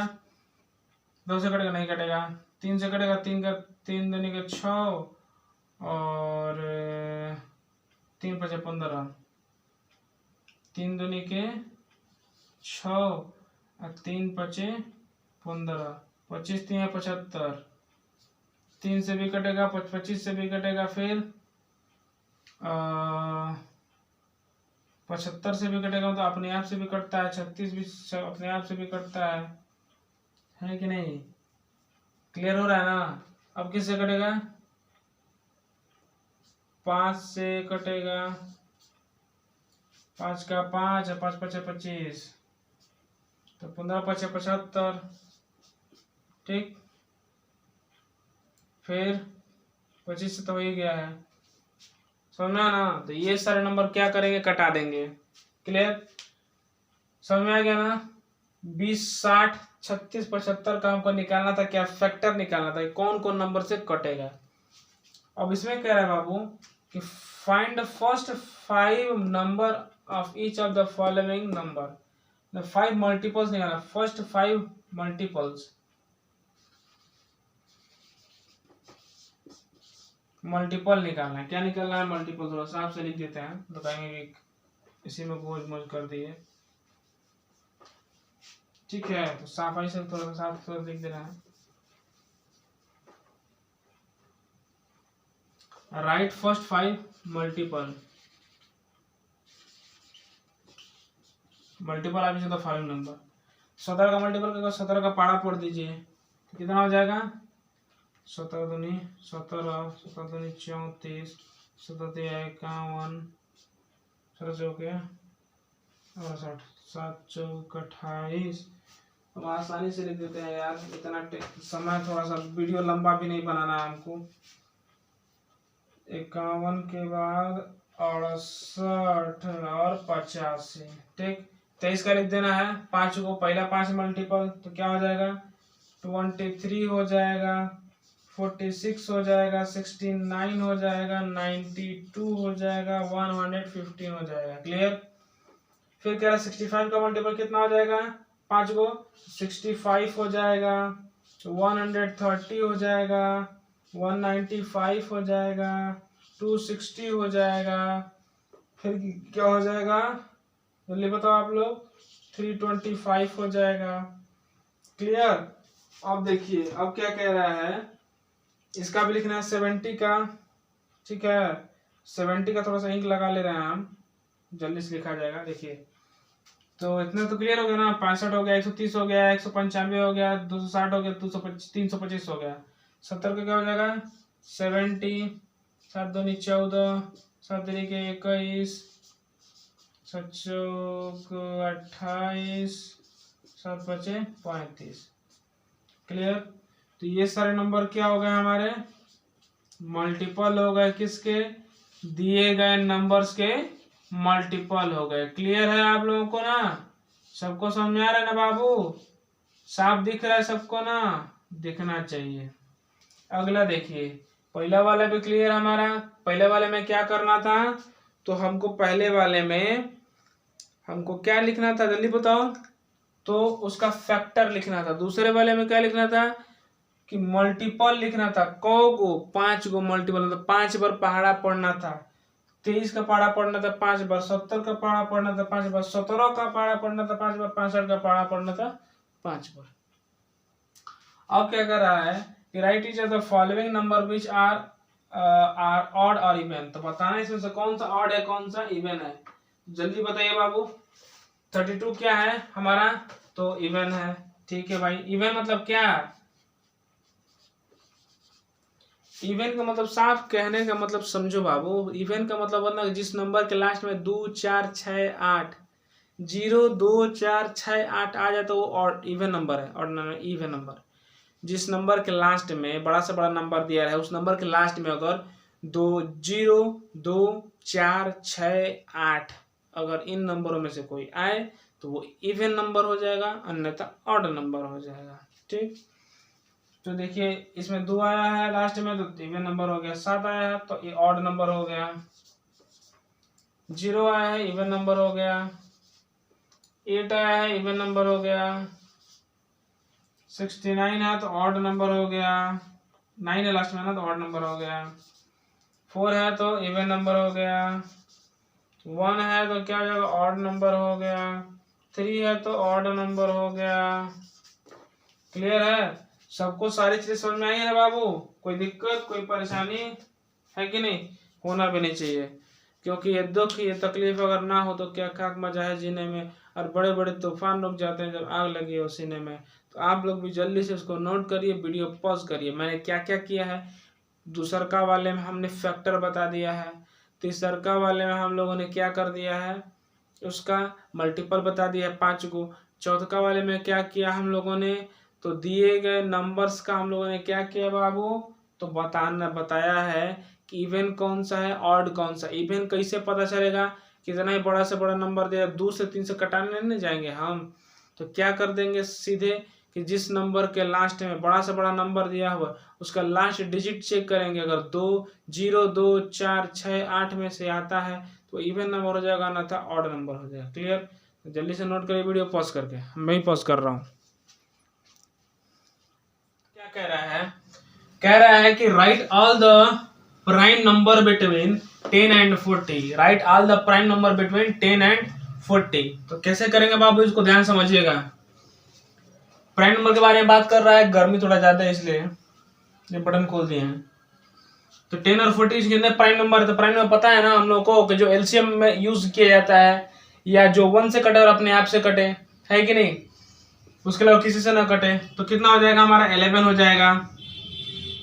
2 से कटेगा, नहीं कटेगा। 3 से कटेगा, 3 का 3 दूनी के 6 और 3 5 15, 3 दूनी के 6 और 3 5 15, 25 3 75। 3 से भी कटेगा, 25 से भी कटेगा। फिर 75 से भी कटेगा, तो अपने आप से भी कटता है। 36 भी अपने आप से भी कटता है कि नहीं? क्लियर हो रहा है ना? अब किससे कटेगा? 5 से कटेगा, 5 का 5 है, 5 5 25, तो 15 5 75। ठीक, फिर 25 से तो हो ही गया है, समझना ना? तो ये सारे नंबर क्या करेंगे? कटा देंगे। क्लियर? समझ में आ गया ना? 20 60 36 75 का हमको निकालना था, क्या फैक्टर निकालना था, कौन कौन नंबर से कटेगा। अब इसमें कह रहा है बाबू कि find the first 5 number of each of the following number. 5 multiples निकालना, फर्स्ट 5 मल्टीपल्स। मल्टीपल निकालना है। क्या निकालना है? मल्टीपल। थोड़ा सा आपसे लिख देते हैं, बताएंगे कि इसी में गोज मोज कर दिए। ठीक है, तो साफाई से थोड़ा सा साफ थोड़ा लिख देना है। Right first 5 multiple. मल्टीपल आप इसे तो 5 नंबर। 17 का मल्टीपल करके 17 का पाड़ा पढ़ दीजिए, तो कितना हो जाएगा? 17 दूनी 17, 17 दूनी 34, 17 51, 17 चौके 68, 7 चौक 28। हम आसानी से लिख देते हैं यार, इतना समय, थोड़ा सा वीडियो लंबा भी नहीं बनाना है हमको। 51 के बाद 68 और 85। ठीक, 23 का लिख देना है। 5 को पहला 5 मल्टीपल, तो क्या हो जाएगा? 23 हो जाएगा, 46 हो जाएगा, 69 हो जाएगा, 92 हो जाएगा, 115 हो जाएगा। क्लियर? फिर कह रहा है 65 का मल्टीपल कितना हो जाएगा? 5 को 65 हो जाएगा, 130 हो जाएगा, 195 हो जाएगा, 260 हो जाएगा। फिर क्या हो जाएगा? जल्दी बताओ आप लोग। 325 हो जाएगा। क्लियर? अब देखिए, अब क्या कह रहा है, इसका भी लिखना है 70 का। ठीक है, 70 का थोड़ा सा इंक लगा ले रहे हैं हम, जल्दी से लिखा जाएगा। देखिए, तो इतना तो क्लियर हो गया ना? 65 हो गया, 130 हो गया, 195 हो गया, 260 हो गया, 325 हो गया। 70 का क्या हो जाएगा? 70, 7 दूनी 14, 7 दूनी के 21, 7 चौक 28, 7 पचे 35। क्लियर? तो ये सारे नंबर क्या हो गए हमारे? मल्टीपल हो गए। किसके? दिए गए नंबर्स के मल्टीपल हो गए। क्लियर है आप लोगों को ना? सबको समझ में आ रहा है ना बाबू? साफ दिख रहा है सबको ना? दिखना चाहिए। अगला देखिए, पहला वाला भी क्लियर हमारा। पहले वाले में क्या करना था? तो हमको पहले वाले में हमको क्या लिखना था, जल्दी बताओ। तो उसका फैक्टर लिखना था। दूसरे वाले में क्या लिखना था कि मल्टीपल लिखना था। को 5 गो मल्टीपल, मतलब 5 बार पहाड़ा पढ़ना था। 23 का पहाड़ा पढ़ना था 5 बार, 70 का पहाड़ा पढ़ना था 5 बार, 17 का पहाड़ा पढ़ना था 5 बार, 65 का पहाड़ा पढ़ना था 5 बार। अब क्या कर रहा है कि write each the following number which are odd और इवन। तो बताना इसमें से कौन सा ऑड है कौन सा इवन है। जल्दी बताइए बाबू। 32 क्या है हमारा? तो इवन है। ठीक है भाई, इवन मतलब क्या? इवन का मतलब साफ कहने का मतलब समझो बाबू। इवन का मतलब वरना जिस नंबर के लास्ट में 2 4 6 8 0 2 4 6 8 आ जाए तो वो और इवन नंबर है। और इवन नंबर जिस नंबर के लास्ट में बड़ा से बड़ा नंबर दिया है उस नंबर के लास्ट में अगर 2 0 2 4 6 8 अगर इन नंबरों में से कोई आए तो वो इवन नंबर हो जाएगा, अन्यथा ऑड नंबर हो जाएगा। ठीक, तो देखिए इसमें 2 आया है लास्ट में तो इवन नंबर हो गया। 7 आया है तो ये ऑड नंबर हो गया। 0 आया है इवन नंबर हो गया। 8 आया है इवन नंबर हो गया। 69 है तो ऑड नंबर हो गया। 9 है लास्ट में ना तो ऑड नंबर हो गया। 4 है तो इवन नंबर हो गया। 1 है तो क्या हो जाएगा, ऑड नंबर हो गया। 3 है तो ऑड नंबर हो गया। क्लियर है? सबको सारी चीजें समझ में आई है ना बाबू? कोई दिक्कत कोई परेशानी है कि नहीं? होना भी नहीं चाहिए, क्योंकि ये दुख ये तकलीफ अगर ना हो तो क्या क्या मजा है जीने में। और बड़े बड़े तूफान रुक जाते हैं जब आग लगी हो सीने में। तो आप लोग भी जल्दी से उसको नोट करिए, वीडियो पॉज करिए। मैंने क्या क्या किया है। दूसरका वाले में हमने फैक्टर बता दिया है। तीसरका वाले में हम लोगों ने क्या कर दिया है, उसका मल्टीपल बता दिया है 5 को। चौथका वाले में क्या किया हम लोगों ने, तो दिए गए नंबर्स का हम लोगों ने क्या किया बाबू, तो बताया है कि इवन कौन सा है ऑड कौन सा। इवन कैसे पता चलेगा? कितना ही बड़ा से बड़ा नंबर दिया 2 से 3 से कटाने नहीं जाएंगे हम। तो क्या कर देंगे सीधे कि जिस नंबर के लास्ट में बड़ा से बड़ा नंबर दिया हुआ उसका लास्ट डिजिट चेक करेंगे। अगर 2 0 2 4 6 8 में से आता है तो इवन नंबर हो जाएगा, ना था ऑड नंबर हो जाएगा। क्लियर? जल्दी से नोट करिए वीडियो पॉज करके। मैं ही पॉज कर रहा हूँ। क्या कह रहा है? कह रहा है कि write all the prime number between 10 and 40। Right all the prime number between 10 and 40। तो कैसे करेंगे बाबू, इसको ध्यान समझिएगा। प्राइम नंबर के बारे में बात कर रहा है, गर्मी थोड़ा ज्यादा है इसलिए ये बटन खोल दिए हैं। तो 10 और 40 इसके अंदर प्राइम नंबर है। तो प्राइम नंबर पता है ना हम लोग को कि जो एलसीएम में यूज किया जाता है, या जो 1 से कटे और अपने आप से कटे, है कि नहीं, उसके अलावा किसी से ना कटे। तो कितना हो जाएगा हमारा? 11 हो जाएगा।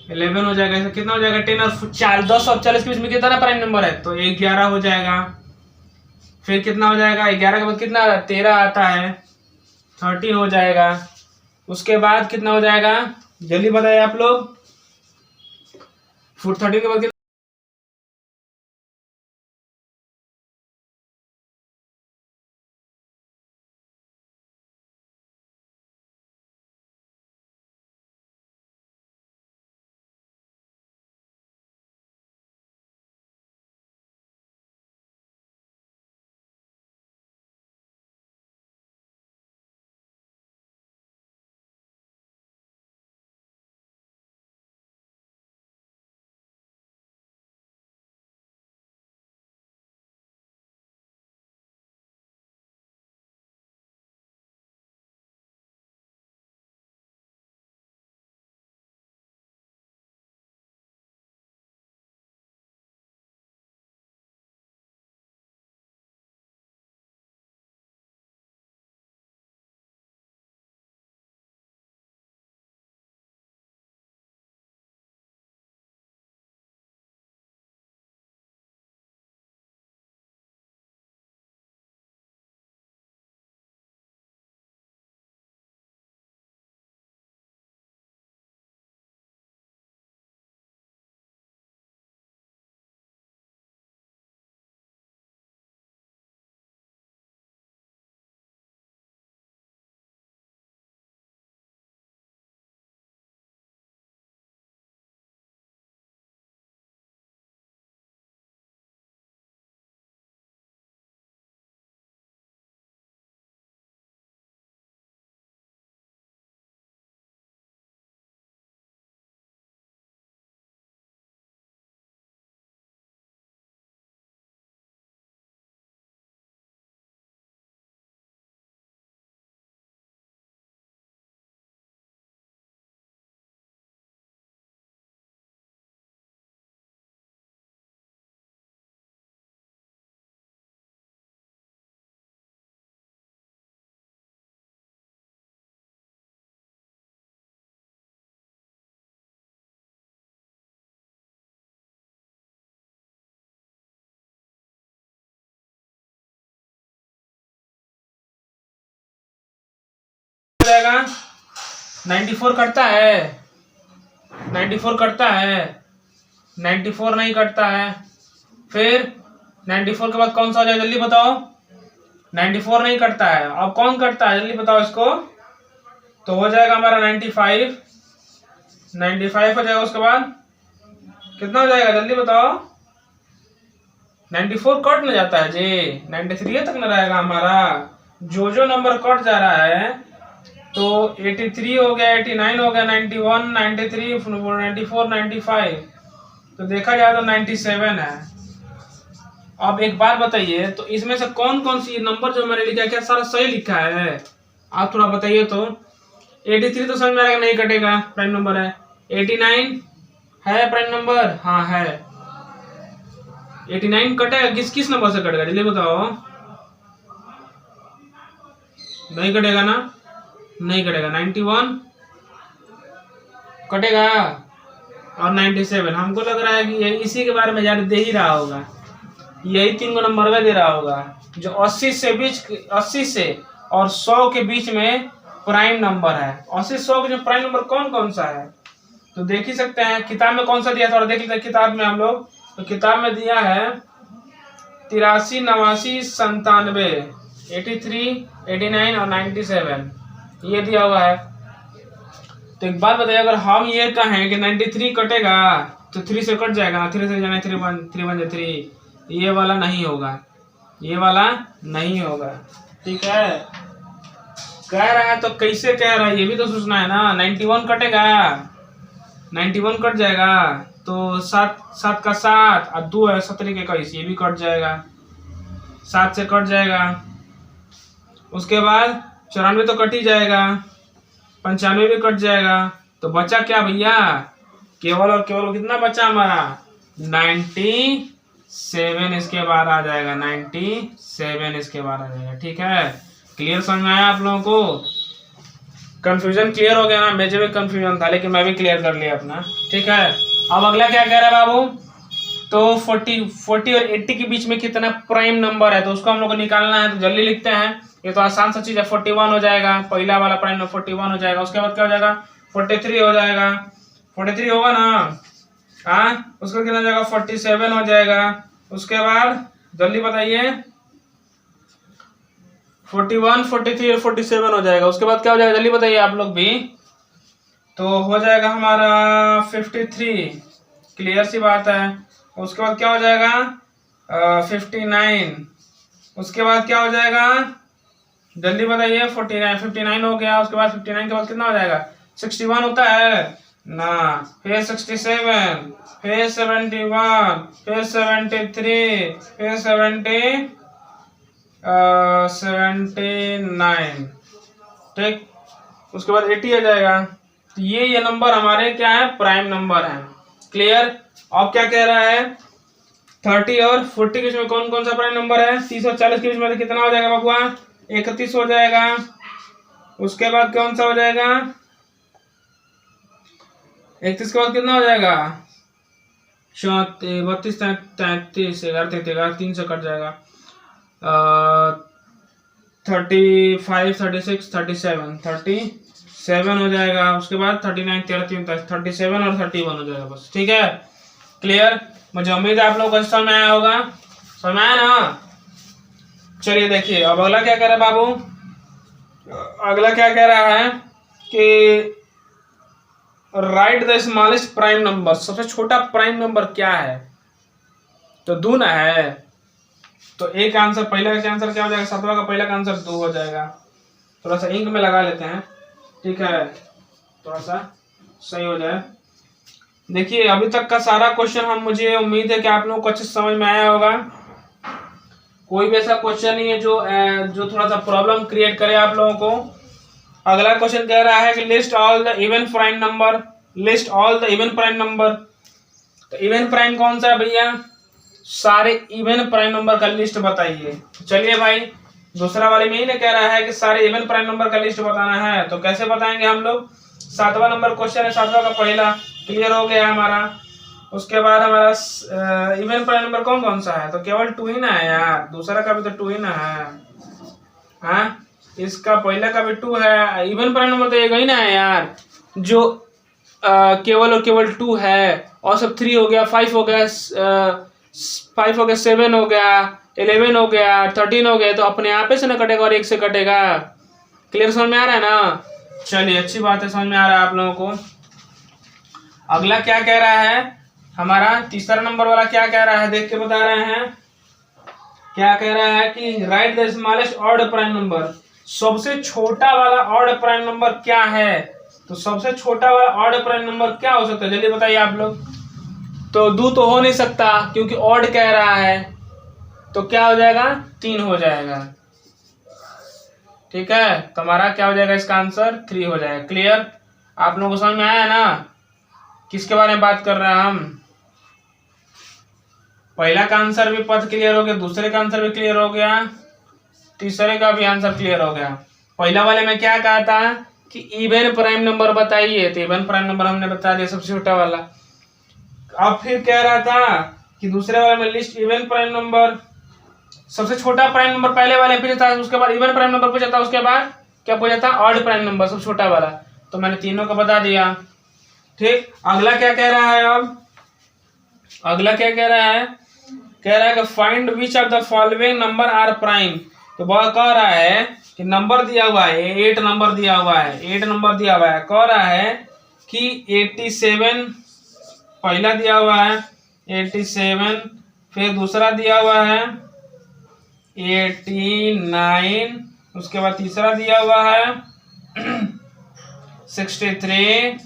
11 हो जाएगा। कितना हो जाएगा? 10 और 4 10 और 40 के बीच में कितना प्राइम नंबर है? तो 11 हो जाएगा। फिर कितना हो जाएगा? 11 के बाद कितना 13 आता है, 13 हो जाएगा। उसके बाद कितना हो जाएगा, जल्दी बताइए आप लोग। 13 के बाद हो जाएगा 94 कटता है, 94 कटता है, 94 नहीं कटता है। फिर 94 के बाद कौन सा हो जाएगा जल्दी बताओ। 94 नहीं कटता है, अब कौन कटता है जल्दी बताओ इसको। तो हो जाएगा हमारा 95, 95 हो जाएगा। उसके बाद कितना हो जाएगा जल्दी बताओ। 94 कट न जाता है जी, 93 तक न रहेगा हमारा। जो नंबर कट जा रहा है तो 83 हो गया, 89 हो गया, 91, 93, 94, 95, तो देखा जाए तो 97 है। अब एक बात बताइए, तो इसमें से कौन कौन सी नंबर जो मैंने लिखा है क्या सारा सही लिखा है? आप थोड़ा बताइए तो। 83 तो समझ में आएगा नहीं कटेगा, प्राइम नंबर है। 89 है प्राइम नंबर, हाँ है। 89 कटेगा, किस किस नंबर से कटेगा जल्दी बताओ। नहीं कटेगा ना, नहीं कटेगा। 91 कटेगा और 97। हमको लग रहा है कि ये इसी के बारे में ज्यादा दे ही रहा होगा, यही 3 नंबर में दे रहा होगा जो 80 से और 100 के बीच में प्राइम नंबर है। 80 100 के जो प्राइम नंबर कौन कौन सा है तो देख ही सकते हैं। किताब में कौन सा दिया थोड़ा देख लेते हैं किताब में हम लोग। तो किताब में दिया है 83, 89, 97, 83, 89 और 97 ये दिया हुआ है। तो एक बात बताइए, अगर हम ये कहें कि 93 कटेगा तो 3 से कट जाएगा, 3 से जाना 3 1 3, ये वाला नहीं होगा, ये वाला नहीं होगा। ठीक है, कह रहा है तो कैसे कह रहा है ये भी तो सोचना है ना। 91 कटेगा, 91 कट जाएगा तो 7 का 7 और 2 है 17 के 21, ये भी कट जाएगा, 7 से कट जाएगा। उसके बाद 94 तो कट ही जाएगा, 95 भी कट जाएगा। तो बचा क्या भैया, केवल और केवल कितना बचा हमारा 97 इसके बाद आ जाएगा, 97 इसके बाद आ जाएगा। ठीक है, क्लियर समझ में आया आप लोगों को? कंफ्यूजन क्लियर हो गया ना? मुझे भी कंफ्यूजन था लेकिन मैं भी क्लियर कर लिया अपना। ठीक है, अब अगला क्या कह रहा है बाबू। तो 40 और 80 के बीच में कितना प्राइम नंबर है तो उसको हम लोग को निकालना है। तो जल्दी लिखते हैं, ये तो आसान सा चीज है। 41 हो जाएगा, पहला वाला प्राइम नंबर 41 हो जाएगा। उसके बाद क्या हो जाएगा 43 हो जाएगा, 43 होगा ना। हाँ, उसके बाद कितना हो जाएगा 47 हो जाएगा। उसके बाद जल्दी बताइए 41, 43 और 47 हो जाएगा। उसके बाद क्या हो जाएगा जल्दी बताइए आप लोग भी। तो हो जाएगा हमारा 53, क्लियर सी बात है। उसके बाद क्या हो जाएगा 59। उसके बाद क्या हो जाएगा जल्दी बताइए 59 हो गया। उसके बाद 59 के बाद कितना हो जाएगा 61 होता है ना, फिर 67, फिर 71, फिर 73, फिर 79। ठीक, उसके बाद 80 आ जाएगा। तो ये नंबर हमारे क्या है प्राइम नंबर है। क्लियर। अब क्या कह रहा है 30 और 40 के बीच में कौन कौन सा प्राइम नंबर है। 30 और 40 के बीच में कितना हो जाएगा बाबुआ 31 हो जाएगा। उसके बाद कौन सा हो जाएगा 31 के बाद कितना हो जाएगा 32, 33, 11, 3 से कट जाएगा 35, 36, 37 हो जाएगा। उसके बाद 39, 13, 37 और 31 हो जाएगा बस। ठीक है, क्लियर। मुझे उम्मीद है आप लोगों को समझ में आया होगा, समझ में आया ना। चलिए देखिए अब अगला क्या कह रहा है बाबू। अगला क्या कह रहा है कि right the smallest prime number, सबसे छोटा प्राइम नंबर क्या है। तो 2 ना है, तो एक आंसर पहला का आंसर क्या हो जाएगा 7वां का पहला का आंसर 2 हो जाएगा। थोड़ा सा इंक में लगा लेते हैं, ठीक है, थोड़ा सा सही हो जाए। देखिए अभी तक का सारा क्वेश्चन हम मुझे उम्मीद है कि आप लोगों को अच्छे समझ में आया होगा। कोई भी ऐसा क्वेश्चन नहीं है जो थोड़ा सा प्रॉब्लम क्रिएट करे आप लोगों को। अगला क्वेश्चन कह रहा है कि list all the even prime number, list all the even prime number. तो इवन प्राइम कौन सा है भैया, सारे इवन प्राइम नंबर का लिस्ट बताइए। चलिए भाई दूसरा वाले में ही ना कह रहा है कि सारे इवन प्राइम नंबर का लिस्ट बताना है, तो कैसे बताएंगे हम लोग। 7वां नंबर क्वेश्चन है, 7वां का पहला क्लियर हो गया हमारा। उसके बाद हमारा इवन प्राइम नंबर कौन कौन सा है, तो केवल 2 ही ना है यार, दूसरा का भी तो 2 ही ना है। हाँ इसका पहला का भी 2 है। इवन प्राइम नंबर तो एक ही ना है यार, जो केवल और केवल 2 है, और सब 3 हो गया, 5 हो गया, 5 हो गया, 7 हो गया, 11 हो गया, 13 हो गया, तो अपने आप से ना कटेगा और 1 से कटेगा। क्लियर समझ में आ रहा है ना? चलिए अच्छी बात है, समझ में आ रहा है आप लोगों को। अगला क्या कह रहा है हमारा तीसरा नंबर वाला, क्या कह रहा है देख के बता रहे हैं। क्या कह रहा है कि right the smallest odd prime number, सबसे छोटा वाला ऑड प्राइम नंबर क्या है। तो सबसे छोटा वाला ऑड प्राइम नंबर क्या हो सकता है, जल्दी बताइए आप लोग। तो 2 तो हो नहीं सकता क्योंकि ऑड कह रहा है, तो क्या हो जाएगा, 3 हो जाएगा। ठीक है, तो हमारा क्या हो जाएगा, इसका आंसर 3 हो जाएगा। क्लियर, आप लोगों को समझ में आया ना किसके बारे में बात कर रहे हैं हम। पहला का आंसर भी पद क्लियर हो गया, दूसरे का आंसर भी क्लियर हो गया, तीसरे का भी आंसर क्लियर हो गया। पहला वाले में क्या कहा था कि इवन प्राइम नंबर बताइए, तो इवन प्राइम नंबर हमने बता दिया सबसे छोटा वाला। अब फिर कह रहा था कि दूसरे वाले में लिस्ट इवन प्राइम नंबर, सबसे छोटा प्राइम नंबर पहले वाले पूछा था, उसके बाद इवन प्राइम नंबर पूछा था, उसके बाद क्या पूछा था, ऑड प्राइम नंबर सबसे छोटा वाला। तो मैंने तीनों का बता दिया। ठीक, अगला क्या कह रहा है, अब अगला क्या कह रहा है, कह रहा है कि find which of the following number are prime. तो वह कह रहा है कि नंबर दिया हुआ है, 8 नंबर दिया हुआ है, 8 नंबर दिया हुआ है, कह रहा है कि 87 पहला दिया हुआ है, 87, फिर दूसरा दिया हुआ है 89, उसके बाद तीसरा दिया हुआ है 63,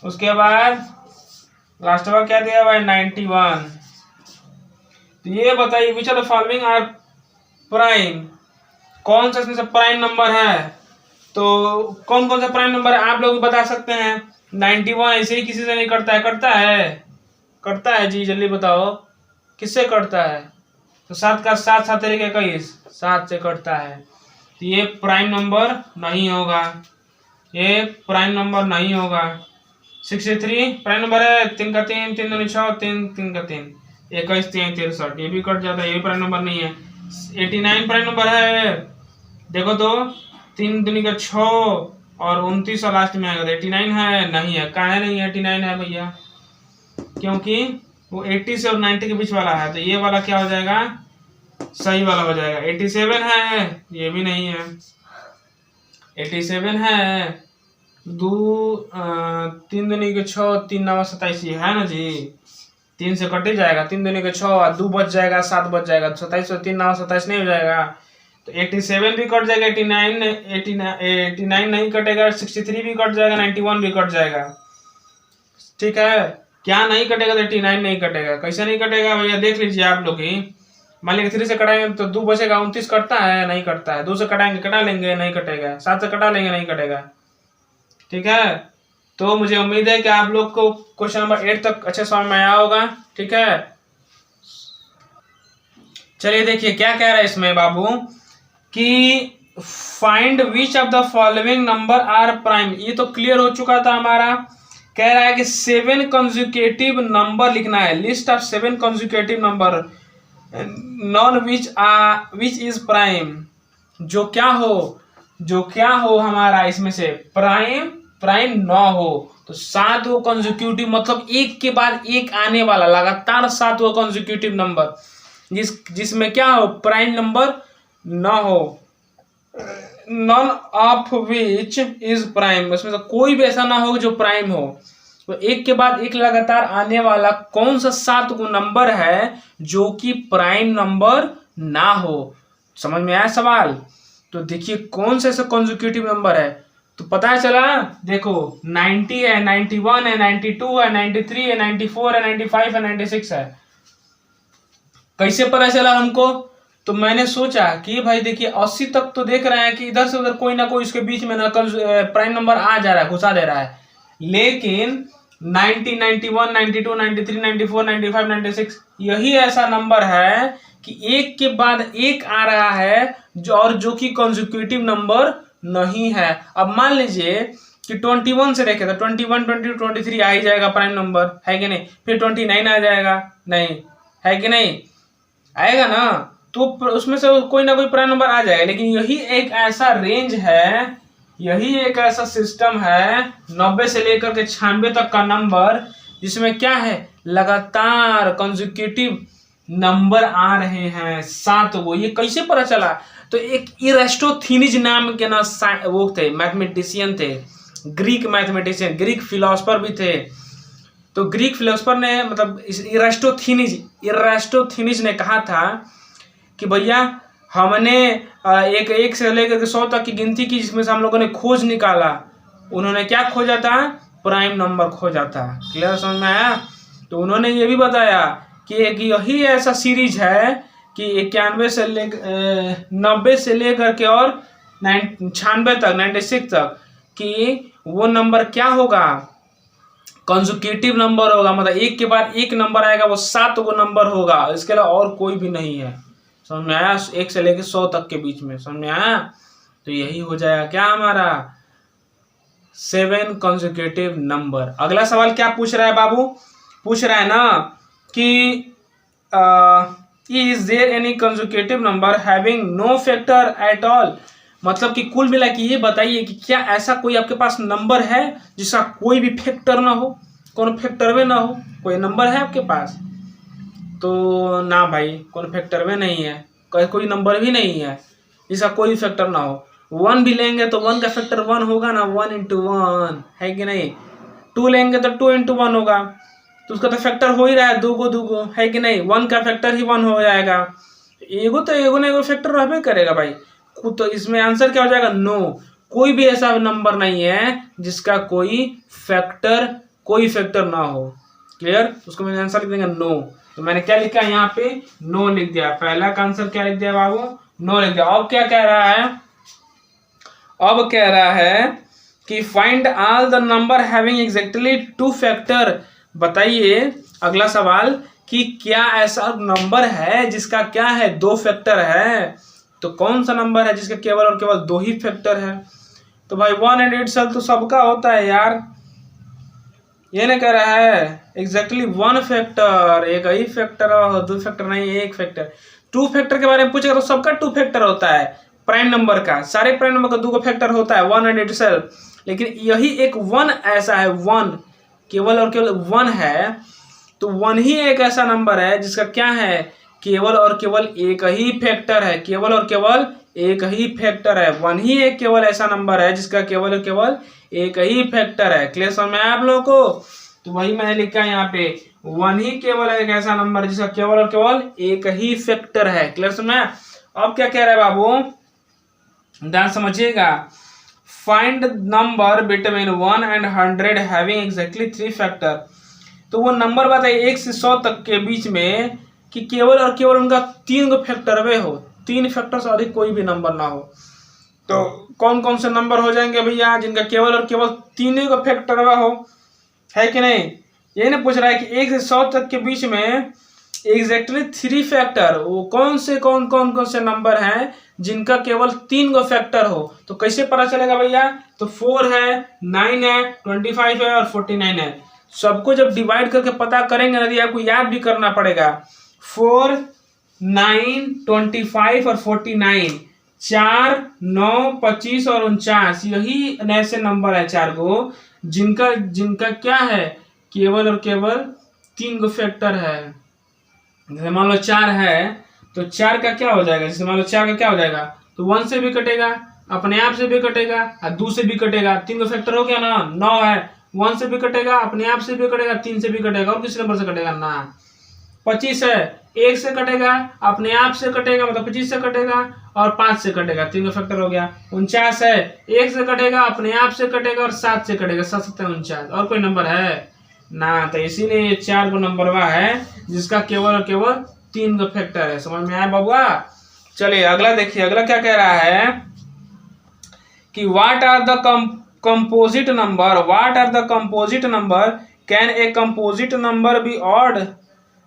उसके बाद लास्ट में क्या दिया हुआ है 91। तो ये बताइए which of the following are prime, कौन सा इसमें से प्राइम नंबर है। तो कौन कौन सा प्राइम नंबर है आप लोग बता सकते हैं। 91 ऐसे ही किसी से नहीं कटता है, कटता है, कटता है जी, जल्दी बताओ किससे कटता है। तो 7 का 7 7 तरीके 21, 7 से कटता है। तो ये प्राइम नंबर नहीं होगा, ये प्राइम नंबर नहीं होगा। 63 प्राइम नंबर है, 3 का 3, 3 दूनी 6, 3 3 का 3, 21 3 63, ये भी कट जाता है, ये भी प्राइम नंबर नहीं है। 89 प्राइम नंबर है, देखो तो 3 दूनी का 6 और 29 और लास्ट में आएगा, 89 है, नहीं है, काहे नहीं है, 89 है भैया, क्योंकि वो 80 से और 90 के बीच वाला है, तो ये वाला क्या हो जाएगा, सही वाला हो जाएगा। 87 है, ये भी नहीं है, 87 है, 3 दूनी के 6, 3 9 27, ये है ना जी, 3 से कट ही जाएगा, 3 दूनी के 6, 2 बच जाएगा, 7 बच जाएगा, 27 और 3 9 27 नहीं हो जाएगा, तो 87 भी कट जाएगा, 89 नहीं कटेगा, 63 भी कट जाएगा, 91 भी कट जाएगा। ठीक है, क्या नहीं कटेगा, तो 89 नहीं कटेगा। कैसे नहीं कटेगा भैया, देख लीजिए आप लोग ही। मान लीजिए 3 से कटाएंगे तो 2 बचेगा, 29 कटता है, नहीं कटता है। 2 से कटाएंगे, कटा लेंगे, नहीं कटेगा। 7 से कटा लेंगे, नहीं कटेगा। ठीक है, तो मुझे उम्मीद है कि आप लोग को क्वेश्चन नंबर 8 तक अच्छे समझ में आया होगा। ठीक है, चलिए देखिए क्या कह रहा है इसमें बाबू कि find which of the following number are prime. ये तो क्लियर हो चुका था हमारा। कह रहा है कि 7 कंसेक्यूटिव नंबर लिखना है, list of 7 consecutive number, non which is prime, जो क्या हो हमारा इसमें से प्राइम ना हो। तो 7 कंसेक्यूटिव मतलब एक के बाद एक आने वाला लगातार 7 कंसेक्यूटिव नंबर जिसमें क्या हो, प्राइम नंबर ना हो, none of which is prime, उसमें से कोई भी ऐसा ना हो जो प्राइम हो। तो एक के बाद एक लगातार आने वाला कौन सा 7 नंबर है जो कि प्राइम नंबर ना हो। समझ में आया सवाल। तो देखिए कौन से ऐसा कंसेक्यूटिव नंबर है, तो पता चला, देखो 90 है, 91 है, 92 है, 93 है, 94 है, 95 है, 96 है। कैसे पता चला हमको, तो मैंने सोचा कि भाई देखिए 80 तक तो देख रहे हैं कि इधर से उधर कोई ना कोई इसके बीच में ना प्राइम नंबर आ जा रहा है, घुसा दे रहा है, लेकिन 90, 91, 92, 93, 94, 95, 96 यही ऐसा नंबर है कि एक के बाद एक आ रहा है जो कि कंसेक्यूटिव नंबर नहीं है। अब मान लीजिए कि 21 से देखे तो 21, 22, 23 आ ही जाएगा प्राइम नंबर, है कि नहीं। फिर 29 आ जाएगा, नहीं है कि नहीं, आएगा ना। तो उसमें से कोई ना कोई प्राइम नंबर आ जाएगा। लेकिन यही एक ऐसा रेंज है, यही एक ऐसा सिस्टम है 90 से लेकर के 96 तक का नंबर, जिसमें क्या है लगातार कंसेक्यूटिव नंबर आ रहे हैं 7 वो। ये कैसे पता चला? तो एक इरेस्टोथीनिज नाम के ना वो थे, मैथमेटिशियन थे, ग्रीक मैथमेटिशियन, ग्रीक फिलोसफर भी थे। तो ग्रीक फिलोसफर ने मतलब इरेस्टोथीनिज ने कहा था कि भैया हमने एक से लेकर के 100 तक की गिनती की, जिसमें से हम लोगों ने खोज निकाला। उन्होंने क्या खोजा था? प्राइम नंबर खोजा था। क्लियर समझ में आया? तो उन्होंने ये भी बताया कि एक यही ऐसा सीरीज है कि 91 से 90 से लेकर के और 96 तक, 96 तक कि वो नंबर क्या होगा? कंसेक्यूटिव नंबर होगा। मतलब एक के बाद एक नंबर आएगा, वो 7 गो नंबर होगा। इसके अलावा और कोई भी नहीं है। समझ में आया? 1 से लेकर 100 तक के बीच में। समझ में आया? तो यही हो जाएगा क्या हमारा 7 कंसेक्यूटिव नंबर। अगला सवाल क्या पूछ रहा है बाबू? पूछ रहा है ना कि is there any consecutive number having no factor at all. मतलब कि कुल मिला के ये बताइए कि क्या ऐसा कोई आपके पास नंबर है जिसका कोई भी फैक्टर ना हो, कौन फैक्टर में ना हो? कोई नंबर है आपके पास? तो ना भाई, कोई फैक्टर में नहीं है। कोई नंबर भी नहीं है जिसका कोई फैक्टर ना हो। 1 भी लेंगे तो 1 का फैक्टर 1 होगा ना, 1 into 1 है कि नहीं? 2 लेंगे तो 2 into 1 होगा, तो उसका तो फैक्टर हो ही रहा है, 2 गो है कि नहीं? 1 का फैक्टर ही 1 हो जाएगा। एगो तो एगो ना एगो फैक्टर रहबे करेगा भाई। तो इसमें आंसर क्या हो जाएगा? नो। कोई भी ऐसा नंबर नहीं है जिसका कोई फैक्टर ना हो। क्लियर? उसको मैंने आंसर लिख देंगे नो। तो मैंने क्या लिखा यहाँ पे? नो लिख दिया। पहला का आंसर क्या लिख दिया बाबू? नो लिख दिया। अब क्या कह रहा है? अब कह रहा है कि find all the number having exactly 2 factor. बताइए अगला सवाल कि क्या ऐसा नंबर है जिसका क्या है 2 फैक्टर है? तो कौन सा नंबर है जिसका केवल और केवल 2 ही फैक्टर है? तो भाई 1 and itself तो सबका होता है यार। ये नहीं कह रहा है एग्जैक्टली 1 फैक्टर, एक ही फैक्टर, 2 फैक्टर नहीं, 1 फैक्टर। 2 फैक्टर के बारे में पूछेगा तो सबका 2 फैक्टर होता है। प्राइम नंबर का, सारे प्राइम नंबर का 2 फैक्टर होता है, 1 and itself। लेकिन यही एक 1 ऐसा है, 1 केवल और केवल 1 है। तो 1 ही एक ऐसा नंबर है जिसका क्या है? केवल और केवल एक ही फैक्टर है। केवल और केवल एक ही फैक्टर है। 1 ही एक केवल ऐसा नंबर है जिसका केवल और केवल एक ही फैक्टर है। क्लियर समझ में आया आप लोगों को? तो वही मैंने लिखा यहाँ पे, 1 ही केवल एक ऐसा नंबर जिसका केवल और केवल एक ही फैक्टर है। क्लियर समझ में? अब क्या कह रहा है बाबू, ध्यान समझिएगा। Find number between 1 and 100 having exactly 3 factor. तो वो नंबर बताइए 1 से 100 तक के बीच में कि केवल और केवल उनका 3 गो फैक्टर वे हो, 3 फैक्टर से अधिक कोई भी नंबर ना हो। तो कौन कौन से नंबर हो जाएंगे भैया जिनका केवल और केवल 3 गो फैक्टर हो, है कि नहीं? ये ना पूछ रहा है कि 1 से 100 तक के बीच में एग्जैक्टली 3 फैक्टर, वो कौन कौन से नंबर हैं जिनका केवल 3 गो फैक्टर हो। तो कैसे पता चलेगा भैया? तो 4 है, 9 है, 25 है और 49 है। सबको जब डिवाइड करके पता करेंगे ना, आपको याद भी करना पड़ेगा। 4, 9, 25 और 49, 4, 9, 25 और 49, यही ऐसे नंबर है 4 गो जिनका क्या है? केवल और केवल 3 गो फैक्टर है। जैसे मान लो 4 है तो 4 का क्या हो जाएगा? जैसे मान लो 4 का क्या हो जाएगा? तो 1 से भी कटेगा, अपने आप से भी कटेगा और 2 से भी कटेगा। 3 गो फैक्टर हो गया ना। 9 है, 1 से भी कटेगा, अपने आप से भी कटेगा, 3 से भी कटेगा और किसी नंबर से कटेगा ना। 25 है, 1 से कटेगा, अपने आप से कटेगा मतलब 25 से कटेगा और 5 से कटेगा, 3 गो फैक्टर हो गया। 49 है, 1 से कटेगा, अपने आप से कटेगा और 7 से कटेगा, 7 7 49। और कोई नंबर है ना। तो इसीलिए ये 4 गो नंबर है जिसका केवल और केवल 3 गो फैक्टर है। समझ में आया बबुआ? चलिए अगला देखिए, अगला क्या कह रहा है कि what are the composite number can a composite number be odd.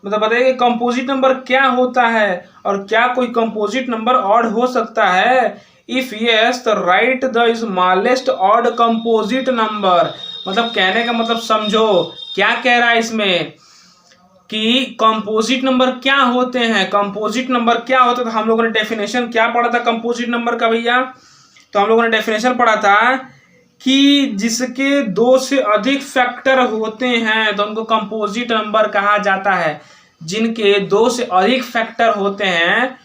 मतलब बताइए कंपोजिट नंबर क्या होता है और क्या कोई कंपोजिट नंबर ऑड हो सकता है? इफ यस तो right the smallest odd composite number. मतलब कहने का मतलब समझो क्या कह रहा है इसमें कि कंपोजिट नंबर क्या होते हैं, कंपोजिट नंबर क्या होते हैं। तो हम लोगों ने डेफिनेशन क्या पढ़ा था कंपोजिट नंबर का भैया, तो हम लोगों ने डेफिनेशन पढ़ा था कि जिसके 2 से अधिक फैक्टर होते हैं तो उनको कंपोजिट नंबर कहा जाता है। जिनके 2 से अधिक फैक्टर होते हैं,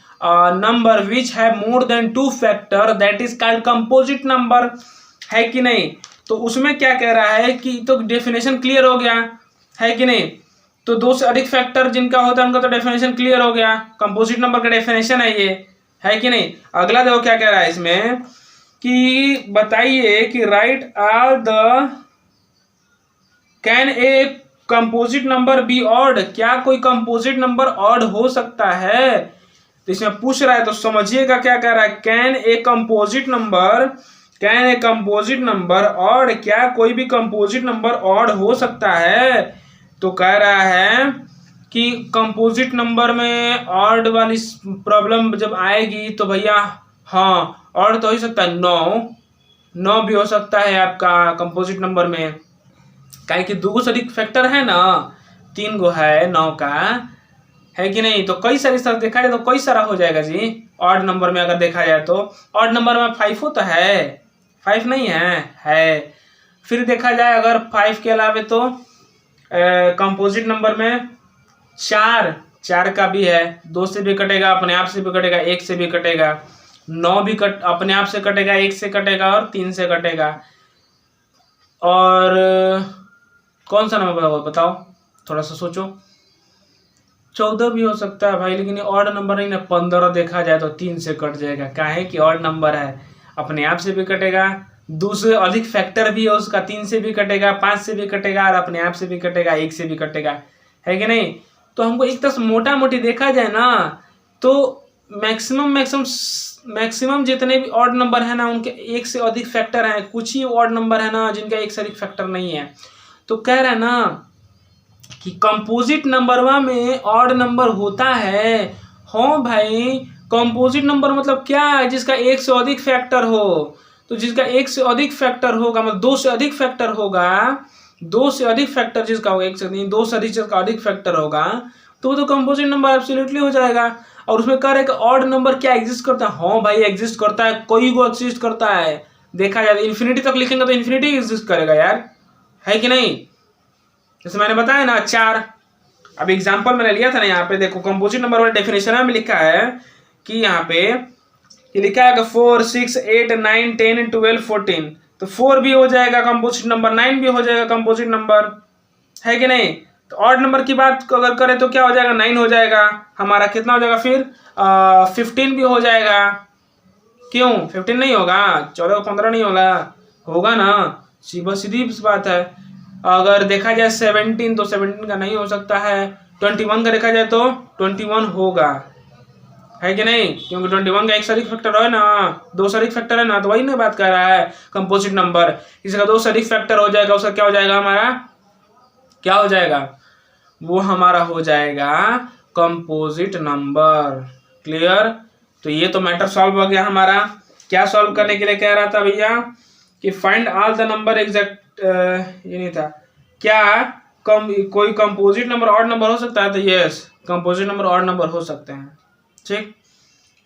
नंबर विच है मोर than 2 factor, that is called composite number, है कि नहीं। तो उसमें क्या कह रहा है कि तो डेफिनेशन क्लियर हो गया, है कि नहीं। तो 2 से अधिक फैक्टर जिनका होता है उनका तो डेफिनेशन क्लियर हो गया, कंपोजिट नंबर का डेफिनेशन है ये, है कि नहीं। अगला देखो क्या कह रहा है इसमें कि बताइए कि write all the can a composite number be odd, क्या कोई कंपोजिट नंबर ऑड हो सकता है। तो इसमें पूछ रहा है तो समझिएगा क्या कह रहा है, can a composite number odd, क्या कोई भी कंपोजिट नंबर ऑड हो सकता है। तो कह रहा है कि कंपोजिट नंबर में ऑड वाली प्रॉब्लम जब आएगी तो भैया हाँ ऑड तो हो सकता है, 9 भी हो सकता है आपका कंपोजिट नंबर में, काहे कि 2 से अधिक फैक्टर है ना, 3 गो है 9 का, है कि नहीं। तो कई सारी सर देखा जाए तो कई सारा हो जाएगा जी ऑड नंबर में। अगर देखा जाए तो ऑड नंबर में 5 होता है, 5 नहीं है। फिर देखा जाए अगर 5 के अलावे तो कंपोजिट नंबर में 4 का भी है, 2 से भी कटेगा, अपने आप से भी कटेगा, 1 से भी कटेगा, 9 भी अपने आप से कटेगा, 1 से कटेगा और 3 से कटेगा। और कौन सा नंबर बताओ, थोड़ा सा सोचो। 14 भी हो सकता है भाई, लेकिन ये ऑड नंबर नहीं ना। 15 देखा जाए तो 3 से कट जाएगा, काहे कि ऑड नंबर है, अपने आप से भी कटेगा, 2 से अधिक फैक्टर भी है उसका, 3 से भी कटेगा, 5 से भी कटेगा और अपने आप से भी कटेगा, 1 से भी कटेगा, है कि नहीं। तो हमको एक तरह से मोटा मोटी देखा जाए ना तो मैक्सिमम जितने भी ऑड नंबर है ना उनके 1 से अधिक फैक्टर हैं, कुछ ही ऑड नंबर है ना जिनका 1 से अधिक फैक्टर नहीं है। तो कह रहा है ना कि कंपोजिट नंबर में ऑड नंबर होता है। हाँ भाई, कंपोजिट नंबर मतलब क्या है, जिसका 1 से अधिक फैक्टर हो। तो जिसका 1 से अधिक फैक्टर होगा मतलब 2 से अधिक फैक्टर होगा, 2 से अधिक फैक्टर जिसका होगा, 1 से नहीं 2 से अधिक जिसका अधिक फैक्टर होगा तो वो तो कंपोजिट नंबर एब्सोल्युटली हो जाएगा। और उसमें कह रहे हैं कि ऑड नंबर क्या एग्जिस्ट करता है। हाँ भाई एग्जिस्ट करता है, कोई को एग्जिस्ट करता है। देखा जाए इन्फिनिटी तक लिखेंगे तो इन्फिनिटी एग्जिस्ट करेगा यार, है कि नहीं। जैसे मैंने बताया ना 4, अब एग्जांपल मैंने लिया था ना, यहाँ पे देखो कंपोजिट नंबर वाले डेफिनेशन में लिखा है कि यहाँ पे लिखा है कि 4, 6, 8, 9, 10, 12, 14। तो 4 भी हो जाएगा कंपोजिट नंबर, 9 भी हो जाएगा कंपोजिट नंबर, है कि नहीं। तो ऑड नंबर की बात अगर करें तो क्या हो जाएगा, 9 हो जाएगा हमारा। कितना हो जाएगा फिर 15 भी हो जाएगा। क्यों 15 नहीं होगा, 14 15 नहीं होगा ना, सीधी बात है। अगर देखा जाए 17 तो 17 का नहीं हो सकता है। 21 का देखा जाए तो 21 होगा, है कि नहीं, क्योंकि 21 का 1 से अधिक फैक्टर है ना, 2 से अधिक फैक्टर है ना। तो वही ना बात कर रहा है कंपोजिट नंबर, इसका 2 से अधिक फैक्टर हो जाएगा, उसका क्या हो जाएगा, हमारा क्या हो जाएगा, वो हमारा हो जाएगा कंपोजिट नंबर। क्लियर। तो ये तो मैटर सॉल्व हो गया हमारा। क्या सॉल्व करने के लिए कह रहा था भैया कि find all the number exact, ये नहीं था क्या, कोई कंपोजिट नंबर ऑड नंबर हो सकता है। तो yes composite number odd number हो सकते हैं, ठीक।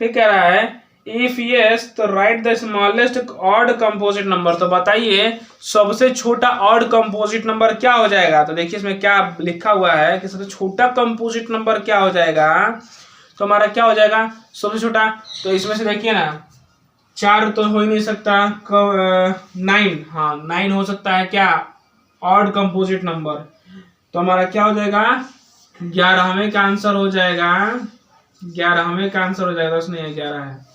फिर कह रहा है इफ यस तो right the smallest odd composite number. तो बताइए सबसे छोटा ऑड कंपोजिट नंबर क्या हो जाएगा। तो देखिए इसमें क्या लिखा हुआ है कि सबसे छोटा कंपोजिट नंबर क्या हो जाएगा। तो हमारा क्या हो जाएगा सबसे छोटा। तो इसमें से देखिए ना 4 तो हो ही नहीं सकता, 9, हाँ 9 हो सकता है क्या ऑड कंपोजिट नंबर। तो हमारा क्या हो जाएगा 11वें का आंसर हो जाएगा, 11वें का आंसर हो जाएगा, 10 नहीं है 11 है।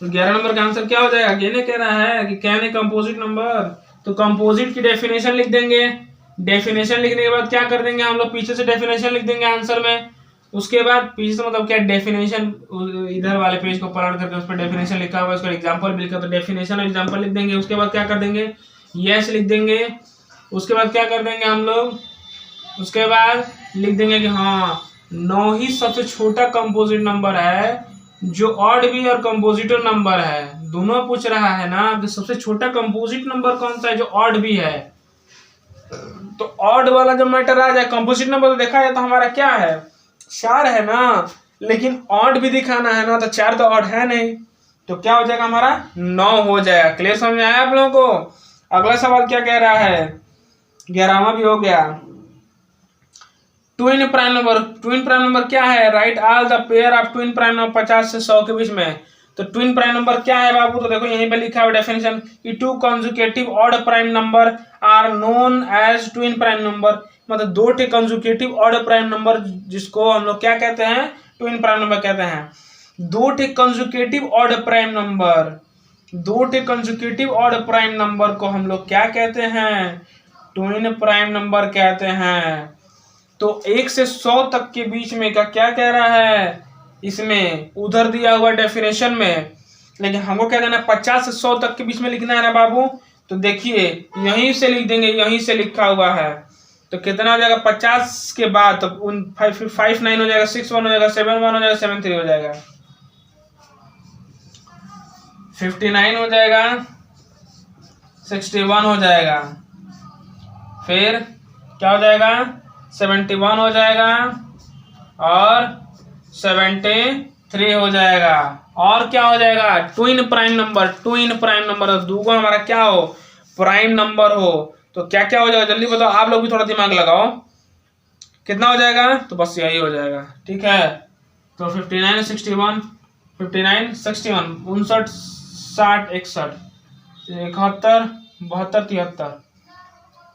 तो 11 नंबर का आंसर क्या हो जाएगा, कहने कह रहा है कि कैन ए कंपोजिट नंबर। तो कंपोजिट की डेफिनेशन लिख देंगे, डेफिनेशन लिखने के बाद क्या कर देंगे हम लोग, पीछे से डेफिनेशन लिख देंगे आंसर में। उसके बाद पीछे से मतलब क्या डेफिनेशन, इधर वाले पेज को पलट करके उस पर डेफिनेशन लिखा हुआ है, उसका एग्जांपल भी लिखा, तो डेफिनेशन और एग्जांपल लिख देंगे। उसके बाद क्या कर देंगे यस लिख देंगे। उसके बाद क्या कर देंगे हम लोग, उसके बाद लिख देंगे कि हाँ 9 ही सबसे छोटा कंपोजिट नंबर है जो ऑड भी और कंपोजिटर नंबर है, दोनों पूछ रहा है ना कि सबसे छोटा कंपोजिट नंबर कौन सा है जो ऑड भी है। तो ऑड वाला जब मैटर आ जाए, कंपोजिट नंबर तो देखा जाए तो हमारा क्या है, 4 है ना, लेकिन ऑड भी दिखाना है ना, तो 4 तो ऑड है नहीं, तो क्या हो जाएगा हमारा 9 हो जाएगा। क्लियर समझ में आया आप लोगों को? अगला सवाल क्या कह रहा है, 11वां भी हो गया। Twin prime number, twin prime number क्या है, right all the pair of twin prime number 50 से 100 के बीच में। तो ट्विन प्राइम नंबर क्या है बाबू, तो देखो यहीं पे लिखा है डेफिनेशन कि 2 consecutive odd prime number are known as twin prime number, मतलब 2 टे कंसेक्यूटिव ऑड प्राइम नंबर जिसको हम लोग क्या कहते हैं, ट्विन प्राइम नंबर कहते हैं। 2 टे कंसेक्यूटिव ऑड प्राइम नंबर, 2 टे कंसेक्यूटिव ऑड प्राइम नंबर को हम लोग क्या कहते हैं, ट्विन प्राइम नंबर कहते हैं। तो 1 से 100 तक के बीच में का क्या कह रहा है, इसमें उधर दिया हुआ डेफिनेशन में, लेकिन हमको क्या करना है 50 से 100 तक के बीच में लिखना है ना बाबू। तो देखिए यहीं से लिख देंगे, यहीं से लिखा हुआ है, तो कितना हो जाएगा 50 के बाद, तो 5 9 हो जाएगा, 6 1 हो जाएगा, 7 1 हो जाएगा, 7 3 हो जाएगा, 59 हो जाएगा, 61 हो जाएगा, फिर क्या हो जाएगा 71 हो जाएगा और 73 हो जाएगा। और क्या हो जाएगा, twin prime number, twin prime number दूगो हमारा क्या हो, प्राइम नंबर हो, तो क्या क्या हो जाएगा जल्दी बताओ, आप लोग भी थोड़ा दिमाग लगाओ, कितना हो जाएगा, तो बस यही हो जाएगा। ठीक है, तो 59 61 59 61 59 60 61 71 72 73,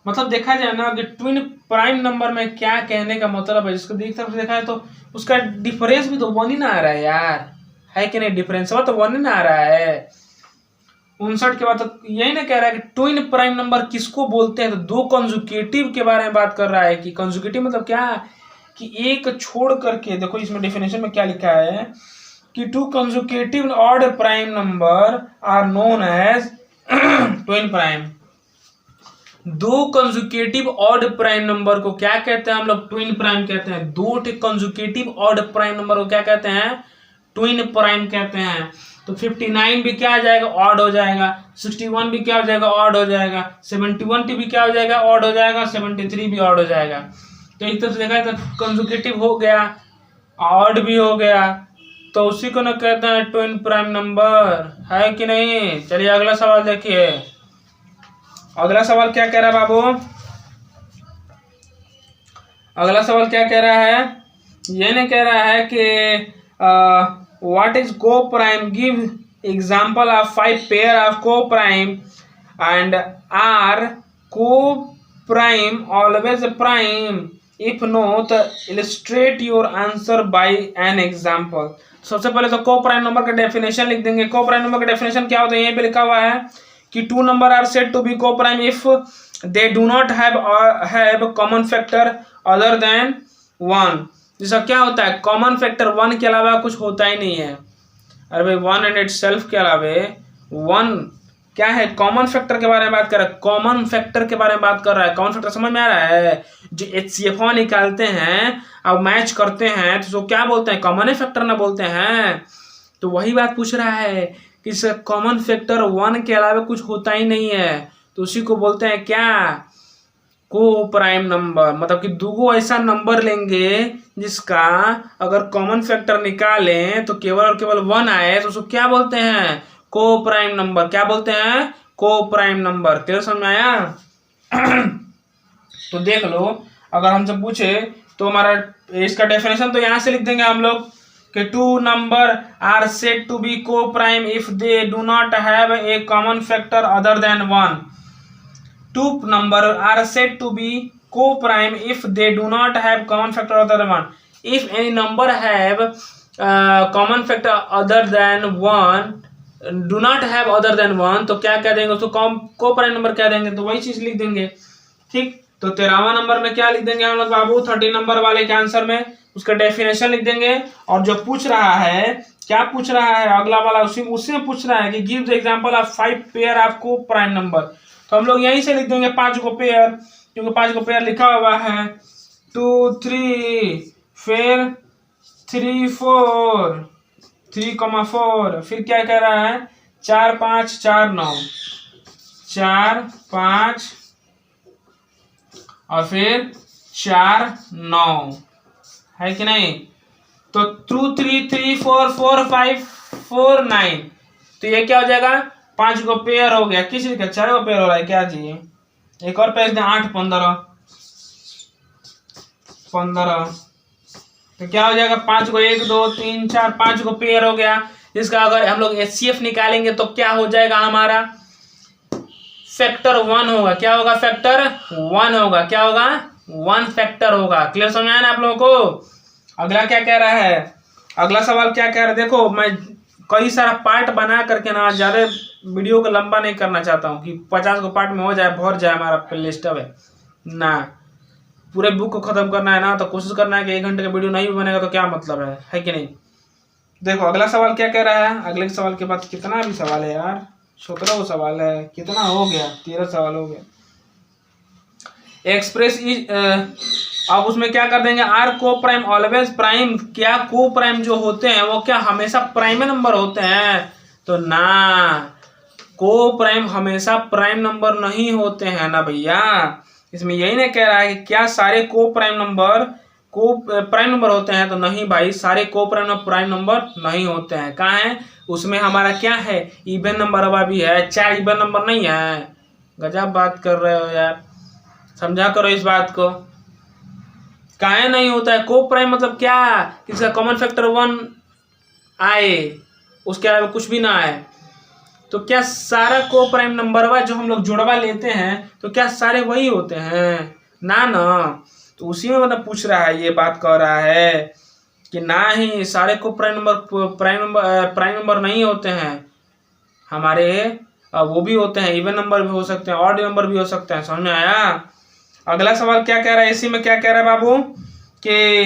मतलब देखा जाए ना कि ट्विन प्राइम नंबर में क्या कहने का मतलब है, जिसको एक तरफ से देखा है तो उसका डिफरेंस भी तो 1 ही ना आ रहा है यार, है कि नहीं, डिफरेंस तो 1 ही ना आ रहा है। 59 के बाद तो यही ना कह रहा है कि ट्विन प्राइम नंबर किसको बोलते हैं, तो 2 कंसेक्यूटिव के बारे में बात कर रहा है कि कंसेक्यूटिव मतलब क्या, कि एक छोड़ करके, देखो इसमें डेफिनेशन में क्या लिखा है कि 2 consecutive odd prime number are known as twin prime. 2 consecutive odd prime number को क्या कहते हैं हम लोग, ट्विन प्राइम कहते हैं। 2 कंसेक्यूटिव ऑड प्राइम नंबर को क्या कहते हैं, ट्विन प्राइम कहते हैं। तो 59 भी क्या आ जाएगा, ऑड हो जाएगा, 61 भी क्या हो जाएगा, ऑड हो जाएगा, 71 भी क्या हो जाएगा, ऑड हो जाएगा, 73 भी ऑड हो जाएगा। तो एक तरफ से देखा तो कंसेक्यूटिव हो गया, ऑड भी हो गया, तो उसी को ना कहते हैं ट्विन प्राइम नंबर, है कि नहीं। चलिए अगला सवाल देखिए, अगला सवाल क्या कह रहा है बाबू, अगला सवाल क्या कह रहा है, ये नहीं कह रहा है कि व्हाट इज को prime, give example of 5 pair of को प्राइम एंड आर को prime always prime, if not illustrate your answer by an example. सबसे पहले तो को प्राइम नंबर का डेफिनेशन लिख देंगे। को प्राइम नंबर का डेफिनेशन क्या होता है, यहीं पे लिखा हुआ है कि 2 number are said to be coprime if they do not have common factor other than 1। जिसका क्या होता है, कॉमन फैक्टर 1 के अलावा कुछ होता ही नहीं है। अरे भाई 1 एंड इटसेल्फ के अलावा 1 क्या है, कॉमन फैक्टर के बारे में बात कर रहा है, कॉमन फैक्टर के बारे में बात कर रहा है। कॉमन फैक्टर समझ में आ रहा है, जो HCF निकालते हैं अब मैच करते हैं तो उसको क्या बोलते हैं, कॉमन फैक्टर ना बोलते हैं। तो वही बात पूछ रहा है कि कॉमन फैक्टर 1 के अलावा कुछ होता ही नहीं है, तो उसी को बोलते हैं क्या, को प्राइम नंबर। मतलब कि दूगो ऐसा नंबर लेंगे जिसका अगर कॉमन फैक्टर निकालें तो केवल और केवल 1 आए, तो उसको क्या बोलते हैं, को प्राइम नंबर। क्या बोलते हैं, को प्राइम नंबर। क्लियर समझ में आया। तो देख लो, अगर हमसे पूछे तो हमारा इसका डेफिनेशन तो यहां से लिख देंगे हम लोग कि 2 number are said to be coprime if they do not have a common factor other than 1। 2 number are said to be co-prime if they do not have common factor other than 1. If any number have common factor other than 1, do not have other than 1, तो क्या कह देंगे उसको, को प्राइम नंबर क्या देंगे, तो वही चीज लिख देंगे। ठीक, तो 13वां नंबर में क्या लिख देंगे हम लोग बाबू, 30 नंबर वाले के आंसर में उसका डेफिनेशन लिख देंगे। और जो पूछ रहा है, क्या पूछ रहा है अगला वाला, उसी में पूछ रहा है कि give the example of 5 pair of को प्राइम नंबर। तो हम लोग यहीं से लिख देंगे 5 को पेयर, क्योंकि 5 को पेयर लिखा हुआ है 2 3, फिर 3 4 3,4, फिर क्या कह रहा है 4 5 4 9 4 5 और फिर 4 9 है कि नहीं। तो 2 3 3 4 4 5 4 9, तो ये क्या हो जाएगा 5 को पेयर हो गया, किसी का 4 को पेयर हो रहा है क्या जी। एक और पेयर दें 8 15 15, तो क्या हो जाएगा 5 को 1 2 3 4 5 को पेयर हो गया। इसका अगर हम लोग HCF निकालेंगे तो क्या हो जाएगा हमारा फैक्टर 1 होगा। क्या होगा फैक्टर 1 होगा। क्या होगा 1 फैक्टर होगा। क्लियर समझ आया ना आप लोगों को। अगला क्या कह रहा है, अगला सवाल क्या कह रहा है, देखो मैं कई सारा पार्ट बना करके ना ज्यादा वीडियो को लंबा नहीं करना चाहता हूँ कि 50 को पार्ट में हो जाए, भर जाए हमारा प्लेलिस्ट है ना। पूरे बुक को खत्म करना है ना, तो कोशिश करना है कि 1 घंटे का वीडियो नहीं बनेगा तो क्या मतलब है कि नहीं। देखो अगला सवाल क्या कह रहा है, अगले सवाल के बाद कितना भी सवाल है यार, 17 सवाल है, कितना हो गया 13 सवाल हो गया। एक्सप्रेस इज अब उसमें क्या कर देंगे, आर को प्राइम ऑलवेज प्राइम। क्या को प्राइम जो होते हैं वो क्या हमेशा प्राइम नंबर होते हैं, तो ना को प्राइम हमेशा प्राइम नंबर नहीं होते हैं ना भैया। इसमें यही ना कह रहा है कि क्या सारे को प्राइम नंबर होते हैं, तो नहीं भाई, सारे को प्राइम नंबर नहीं होते हैं। कहाँ है उसमें हमारा क्या है इवन नंबर हवा भी है, 4 इवन नंबर नहीं है। गजब बात कर रहे हो यार, समझा करो इस बात को। काहे नहीं होता है को प्राइम मतलब क्या, इसका कॉमन फैक्टर 1 आए, उसके अलावा कुछ भी ना आए। तो क्या सारा को प्राइम नंबर जो हम लोग जुड़वा लेते हैं तो क्या सारे वही होते हैं ना। तो उसी में मतलब पूछ रहा है, ये बात कह रहा है कि ना ही सारे को प्राइम नंबर नहीं होते हैं हमारे, वो भी होते हैं, इवन नंबर भी हो सकते हैं, ऑड नंबर भी हो सकते हैं। समझ में आया। अगला सवाल क्या कह रहा है, इसी में क्या कह रहा है बाबू कि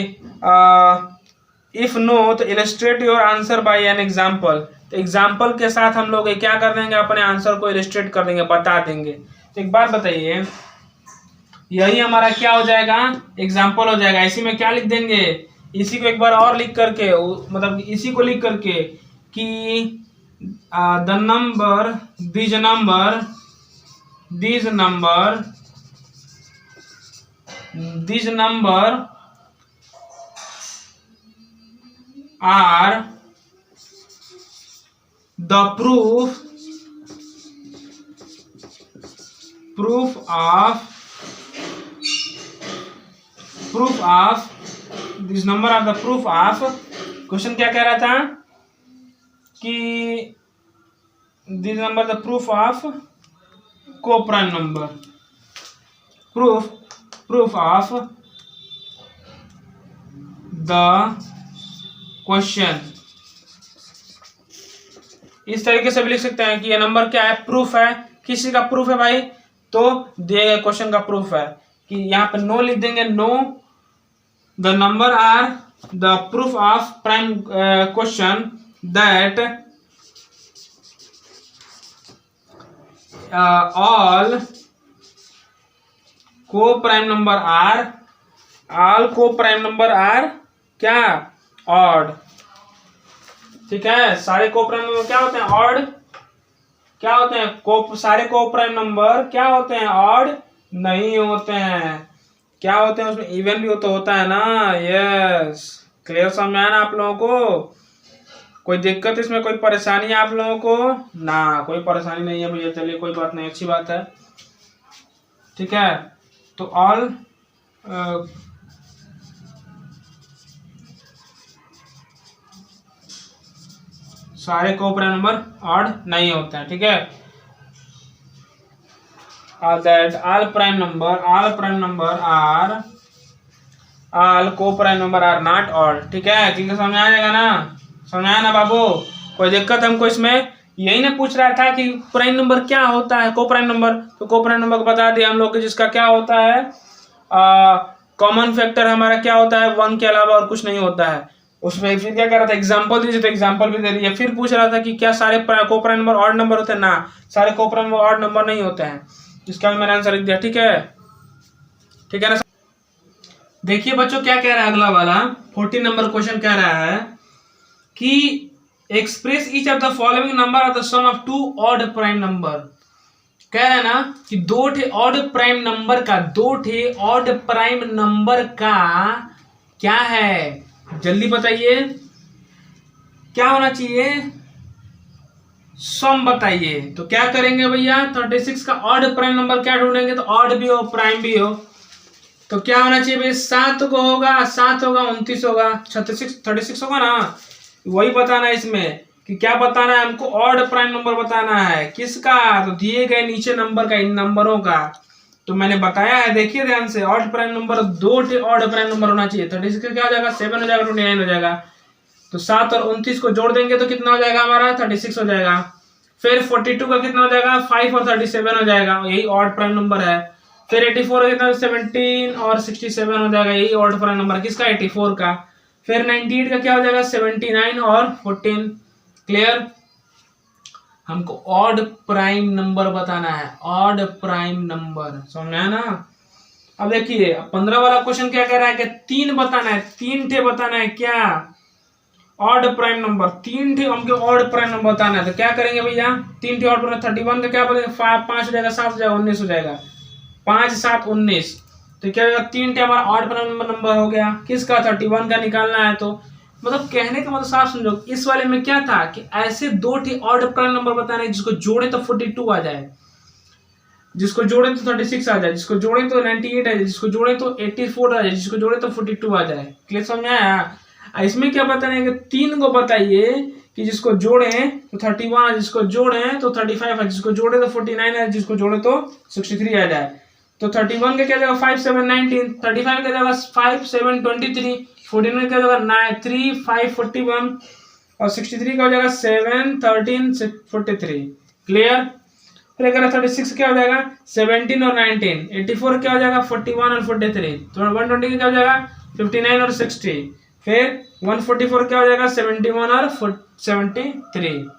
इफ नो तो illustrate your answer by an example. तो एग्जाम्पल के साथ हम लोग क्या कर देंगे, अपने आंसर को इलस्ट्रेट कर देंगे, बता देंगे। तो एक बात बताइए, यही हमारा क्या हो जाएगा एग्जाम्पल हो जाएगा। इसी में क्या लिख देंगे, इसी को एक बार और लिख करके, मतलब इसी को लिख करके कि the number this number are the proof of this number are the proof of. Question क्या कह रहा था कि this number the proof of को prime number, proof of the question. इस तरीके से भी लिख सकते हैं कि ये नंबर क्या है, प्रूफ है। किसी का प्रूफ है भाई, तो दिए गए क्वेश्चन का प्रूफ है। कि यहाँ पे नो लिख देंगे, no the number are the proof of prime question that all को प्राइम नंबर आर क्या ऑड। ठीक है, सारे को प्राइम नंबर क्या होते हैं ऑड, क्या होते हैं सारे को प्राइम नंबर क्या होते हैं ऑड नहीं होते हैं। क्या होते हैं उसमें इवन भी तो होता है ना। यस, क्लियर समझ में आया ना आप लोगों को। कोई दिक्कत इसमें, कोई परेशानी है आप लोगों को ना, कोई परेशानी नहीं है भैया। चलिए कोई बात नहीं, अच्छी बात है। ठीक है, तो ऑल सारे को प्राइम नंबर ऑड नहीं होते हैं। ठीक है, that all prime number are not odd. ठीक है, ठीक है, समझ आ जाएगा ना, समझ आया ना बाबू। कोई दिक्कत हमको इसमें, यही ना पूछ रहा था कि प्राइम नंबर क्या होता है, को प्राइम नंबर। तो को प्राइम नंबर को बता दिया हम लोग, जिसका क्या होता है कॉमन फैक्टर हमारा क्या होता है 1 के अलावा और कुछ नहीं होता है। उसमें फिर क्या कर रहा था, एग्जाम्पल दीजिए, तो एग्जाम्पल भी दे दिया। फिर पूछ रहा था कि क्या सारे को प्राइम नंबर ऑड नंबर होते हैं, ना सारे को प्राइम नंबर ऑड नंबर नहीं होते हैं। इसका भी मैंने आंसर लिख दिया। ठीक है, ठीक है ना। देखिए बच्चों क्या कह रहा है अगला वाला 14 नंबर क्वेश्चन कह रहा है कि express each of the following number of the sum of 2 odd prime number. कह रहा है ना कि दो ठे ऑड प्राइम नंबर का, दो ठे ऑड प्राइम नंबर का क्या है, जल्दी बताइए क्या होना चाहिए, सम बताइए। तो क्या करेंगे भैया, 36 का ऑड प्राइम नंबर क्या ढूंढेंगे, तो ऑड भी हो प्राइम भी हो, तो क्या होना चाहिए भाई, 7 को होगा, 7 होगा 29 होगा, 36 होगा ना, वही बताना है इसमें कि क्या बताना है हमको, ऑड प्राइम नंबर बताना है किसका, तो दिए गए नीचे नंबर का, इन नंबरों का। तो मैंने बताया है, देखिए ध्यान से, ऑड प्राइम नंबर दो ऑड प्राइम नंबर होना चाहिए। 36 का क्या हो जाएगा, 7 हो जाएगा, 29 हो जाएगा। तो 7 और 29 को जोड़ देंगे तो कितना हो जाएगा हमारा, 36 हो जाएगा। फिर 42 का कितना हो जाएगा, 5 और 37 हो जाएगा, यही ऑड प्राइम नंबर है। फिर 84 कितना, 17 और 67 हो जाएगा, यही ऑड प्राइम नंबर किसका, 84 का। फिर 98 का क्या हो जाएगा, 79 और 14। क्लियर, हमको ऑड प्राइम नंबर बताना है, ऑड प्राइम नंबर, समझ में आया ना। अब देखिए 15 वाला क्वेश्चन क्या कह रहा है कि 3 बताना है, 3 ठे बताना है, क्या ऑड प्राइम नंबर, 3 ठे हमको ऑड प्राइम नंबर बताना है। तो क्या करेंगे भैया, 3 ठे ऑड प्राइम, 31 का क्या बोलेंगे, 5 हो जाएगा, 7 हो जाएगा, 19 हो जाएगा, 5 7 19। तो क्या होगा, 3 ठे हमारा ऑड प्राइम नंबर हो गया, किसका, 31 का निकालना है। तो मतलब कहने का मतलब साफ समझो, इस वाले में क्या था कि ऐसे दो ठे ऑड प्राइम नंबर बताना है, जिसको जोड़े तो 42 आ जाए, जिसको जोड़े तो 36 आ जाए, जिसको जोड़े तो 98 आ जाए, जिसको जोड़े तो 84 आ जाए, जिसको जोड़े तो 42 आ जाए। क्लियर समझ में आया। इसमें क्या बताना है कि 3 को बताइए कि जिसको जोड़े तो 31, जिसको जोड़े तो 35 है, जिसको जोड़े तो 49 है, जिसको जोड़े तो 63 आ जाए। तो 31 का क्या जाएगा, 5 7 19, 35 का जाएगा 5 7 23, 49 का जाएगा 3 5 41 और 63 का हो जाएगा 7 13 43। क्लियर। फिर अगर 36 क्या हो जाएगा, 17 और 19, 84 क्या हो जाएगा, 41 और 43, तो 120 का क्या हो जाएगा, 59 और 60। फिर 144 क्या हो जाएगा, 71 और 73।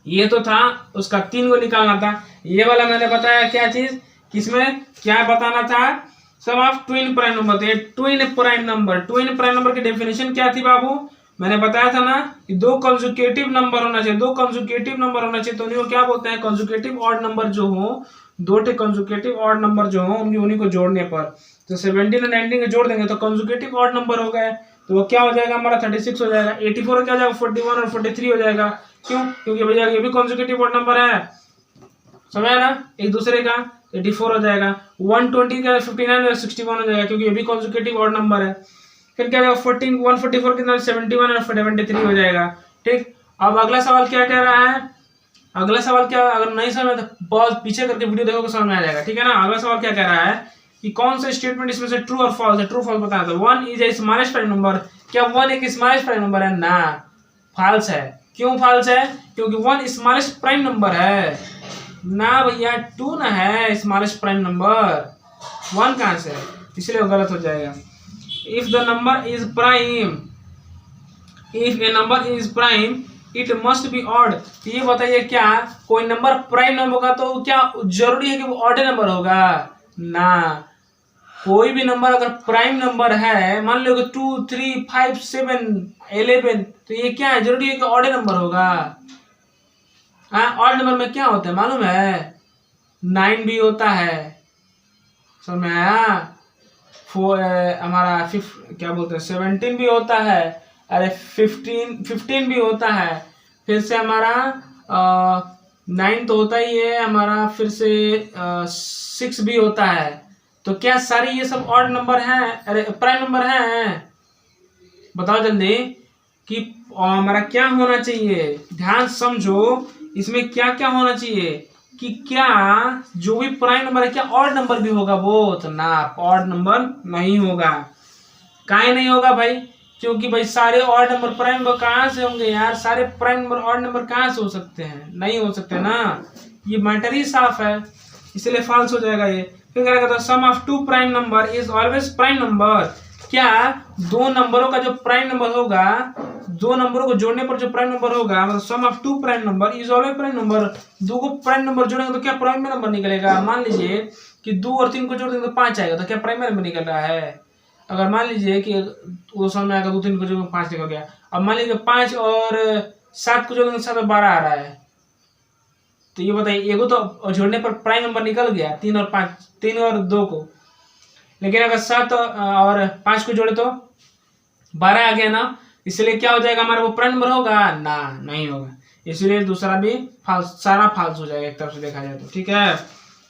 ये तो था उसका 3 को निकालना था। ये वाला मैंने बताया क्या चीज, किसमें क्या बताना था, सम ऑफ ट्विन प्राइम नंबर। तो ये twin prime number, twin prime number की डेफिनेशन क्या थी बाबू, मैंने बताया था ना कि दो कंजुकेटिव नंबर होना चाहिए, दो कंजुकेटिव नंबर होना चाहिए, तो उन्हीं को क्या बोलते हैं, कंजुकेटिव ऑड नंबर जो हो, दो टे कंजुकेटिव ऑड नंबर जो हो उन्हीं को जोड़ने पर, तो 17 और 19 को जोड़ देंगे तो कंजुकेटिव ऑड नंबर हो गए, तो वो क्या हो जाएगा हमारा 36 हो जाएगा। 84 क्या हो जाएगा, 41 और 43 हो जाएगा। क्यों, क्योंकि भैया ये भी कंजुकेटिव ऑड नंबर है, समझा ना, एक दूसरे का 84 हो जाएगा। 120 का 59 और 61 हो जाएगा, क्योंकि ये भी कंजुकेटिव ऑड नंबर है। फिर क्या होगा, 144 कितना, 71 और 73 हो जाएगा। ठीक, अब अगला सवाल क्या कह रहा है, अगला सवाल क्या, अगर नहीं समझ तो बहुत पीछे करके वीडियो देखो समझ में आ जाएगा, ठीक है ना। अगला सवाल क्या कह रहा है कि कौन सा स्टेटमेंट इसमें से ट्रू और फॉल्स है, ट्रू फॉल्स बताना। तो 1 is a smallest prime number, क्या 1 एक स्मॉलेस्ट प्राइम नंबर है, ना फॉल्स है। क्यों फॉल्स है, क्योंकि 1 स्मॉलेस्ट प्राइम नंबर है ना भैया, 2 ना है स्मॉलेस्ट प्राइम नंबर, 1 कहां से, इसलिए गलत हो जाएगा। If the number is prime, if A number is prime it must be odd. ये बताइए क्या कोई नंबर प्राइम नंबर होगा तो क्या जरूरी है कि वो ऑड नंबर होगा, ना। कोई भी नंबर अगर प्राइम नंबर है, मान लो 2 3 5 7 11, तो ये क्या है, जरूरी है कि ऑड नंबर होगा। ऑड नंबर में क्या होता है मालूम है, 9 भी होता है, समझ में आया, हमारा क्या बोलते हैं 17 भी होता है, अरे 15 भी होता है, फिर से हमारा 9 तो होता ही है हमारा, फिर से 6 भी होता है। तो क्या सारी ये सब ऑड नंबर हैं, अरे प्राइम नंबर हैं, बताओ जल्दी कि हमारा क्या होना चाहिए, ध्यान समझो इसमें क्या क्या होना चाहिए, कि क्या जो भी प्राइम नंबर है क्या ऑड नंबर भी होगा वो, तो ना ऑड नंबर नहीं होगा। काहे नहीं होगा भाई, क्योंकि भाई सारे ऑड नंबर प्राइम नंबर कहाँ से होंगे यार, सारे प्राइम नंबर ऑड नंबर कहाँ से हो सकते हैं, नहीं हो सकते ना, ये मैटर ही साफ है, इसलिए फॉल्स हो जाएगा ये। फिर क्या कहता है, sum of 2 prime number is always prime number, क्या दो नंबरों का जो प्राइम नंबर होगा, दो नंबरों को जोड़ने पर जो प्राइम नंबर होगा, मतलब sum of 2 prime number is always prime number, दो को प्राइम नंबर जोड़ेंगे तो क्या प्राइम नंबर निकलेगा। मान लीजिए कि 2 और 3 को जोड़ देंगे तो 5 आएगा, तो क्या प्राइम नंबर निकल रहा है। अगर मान लीजिए कि वो समझ में आएगा, 2 3 को जोड़ 5 निकल गया। अब मान लीजिए 5 और 7 को जोड़ देंगे 7 और 12 आ रहा है, तो ये बताइए, एगो तो जोड़ने पर प्राइम नंबर निकल गया 3 और 5, 3 और 2 को, लेकिन अगर 7 और 5 को जोड़े तो 12 आ गया ना, इसलिए क्या हो जाएगा हमारा, वो प्राइम नंबर होगा ना, नहीं होगा। इसलिए दूसरा भी सारा फाल्स हो जाएगा एक तरफ से देखा जाए तो, ठीक है।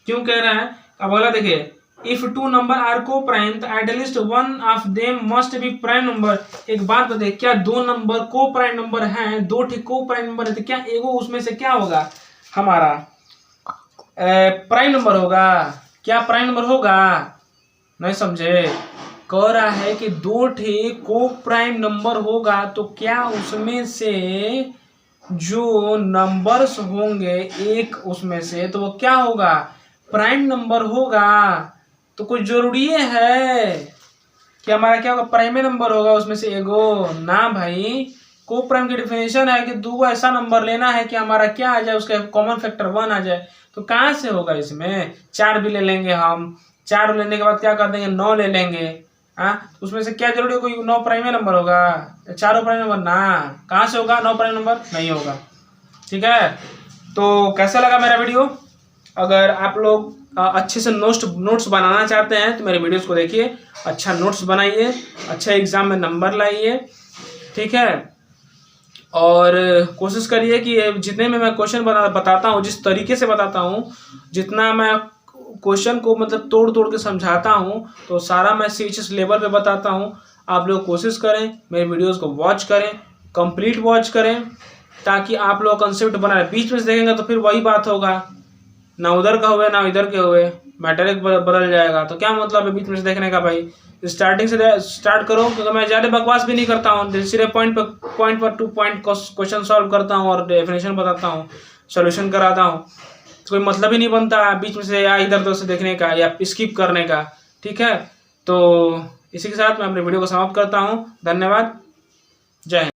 क्यों कह रहा है, अब अगला देखिए, इफ टू नंबर आर को प्राइम तो at least one of them must be prime number. एक बात बताइए, क्या 2 नंबर को प्राइम नंबर हैं, 2 ठीक को प्राइम नंबर है, तो क्या एगो उसमें से क्या होगा हमारा प्राइम नंबर होगा? क्या प्राइम नंबर होगा? नहीं समझे। कह रहा है कि 2 ठीक को प्राइम नंबर होगा तो क्या उसमें से जो नंबर्स होंगे एक उसमें से, तो वो क्या होगा, प्राइम नंबर होगा। तो कुछ जरूरी है कि हमारा क्या होगा, प्राइम नंबर होगा उसमें से एगो ना भाई। को प्राइम की डेफिनेशन है कि 2 ऐसा नंबर लेना है कि हमारा क्या आ जाए, उसका कॉमन फैक्टर 1 आ जाए। तो कहाँ से होगा इसमें, 4 भी ले लेंगे हम, 4 लेने के बाद क्या कर देंगे, 9 ले लेंगे। उसमें से क्या जरूरी है, कोई 9 प्राइम नंबर होगा, 4 प्राइम नंबर ना, कहाँ से होगा, 9 प्राइम नंबर नहीं होगा, ठीक है। तो कैसा लगा मेरा वीडियो? अगर आप लोग अच्छे से नोट्स बनाना चाहते हैं तो मेरे वीडियोस को देखिए, अच्छा नोट्स बनाइए, अच्छा एग्जाम में नंबर लाइए, ठीक है। और कोशिश करिए कि जितने में मैं क्वेश्चन बताता हूँ, जिस तरीके से बताता हूँ, जितना मैं क्वेश्चन को मतलब तोड़ तोड़ के समझाता हूँ, तो सारा मैं CHS लेवल पे बताता हूँ। आप लोग कोशिश करें, मेरे वीडियोस को वॉच करें, कंप्लीट वॉच करें, ताकि आप लोग कंसेप्ट बनाए। बीच में से देखेंगे तो फिर वही बात होगा, ना उधर का हुए ना इधर के हुए, मैटर बदल जाएगा। तो क्या मतलब है बीच में से देखने का भाई? स्टार्टिंग से स्टार्ट करो, क्योंकि मैं ज़्यादा बकवास भी नहीं करता हूँ, सिर्फ पॉइंट पर टू पॉइंट क्वेश्चन सॉल्व करता हूँ और डेफिनेशन बताता हूँ, सोल्यूशन कराता हूँ। तो कोई मतलब ही नहीं बनता बीच में से या इधर उधर से देखने का या स्किप करने का, ठीक है। तो इसी के साथ मैं अपने वीडियो को समाप्त करता हूँ। धन्यवाद, जय हिंद।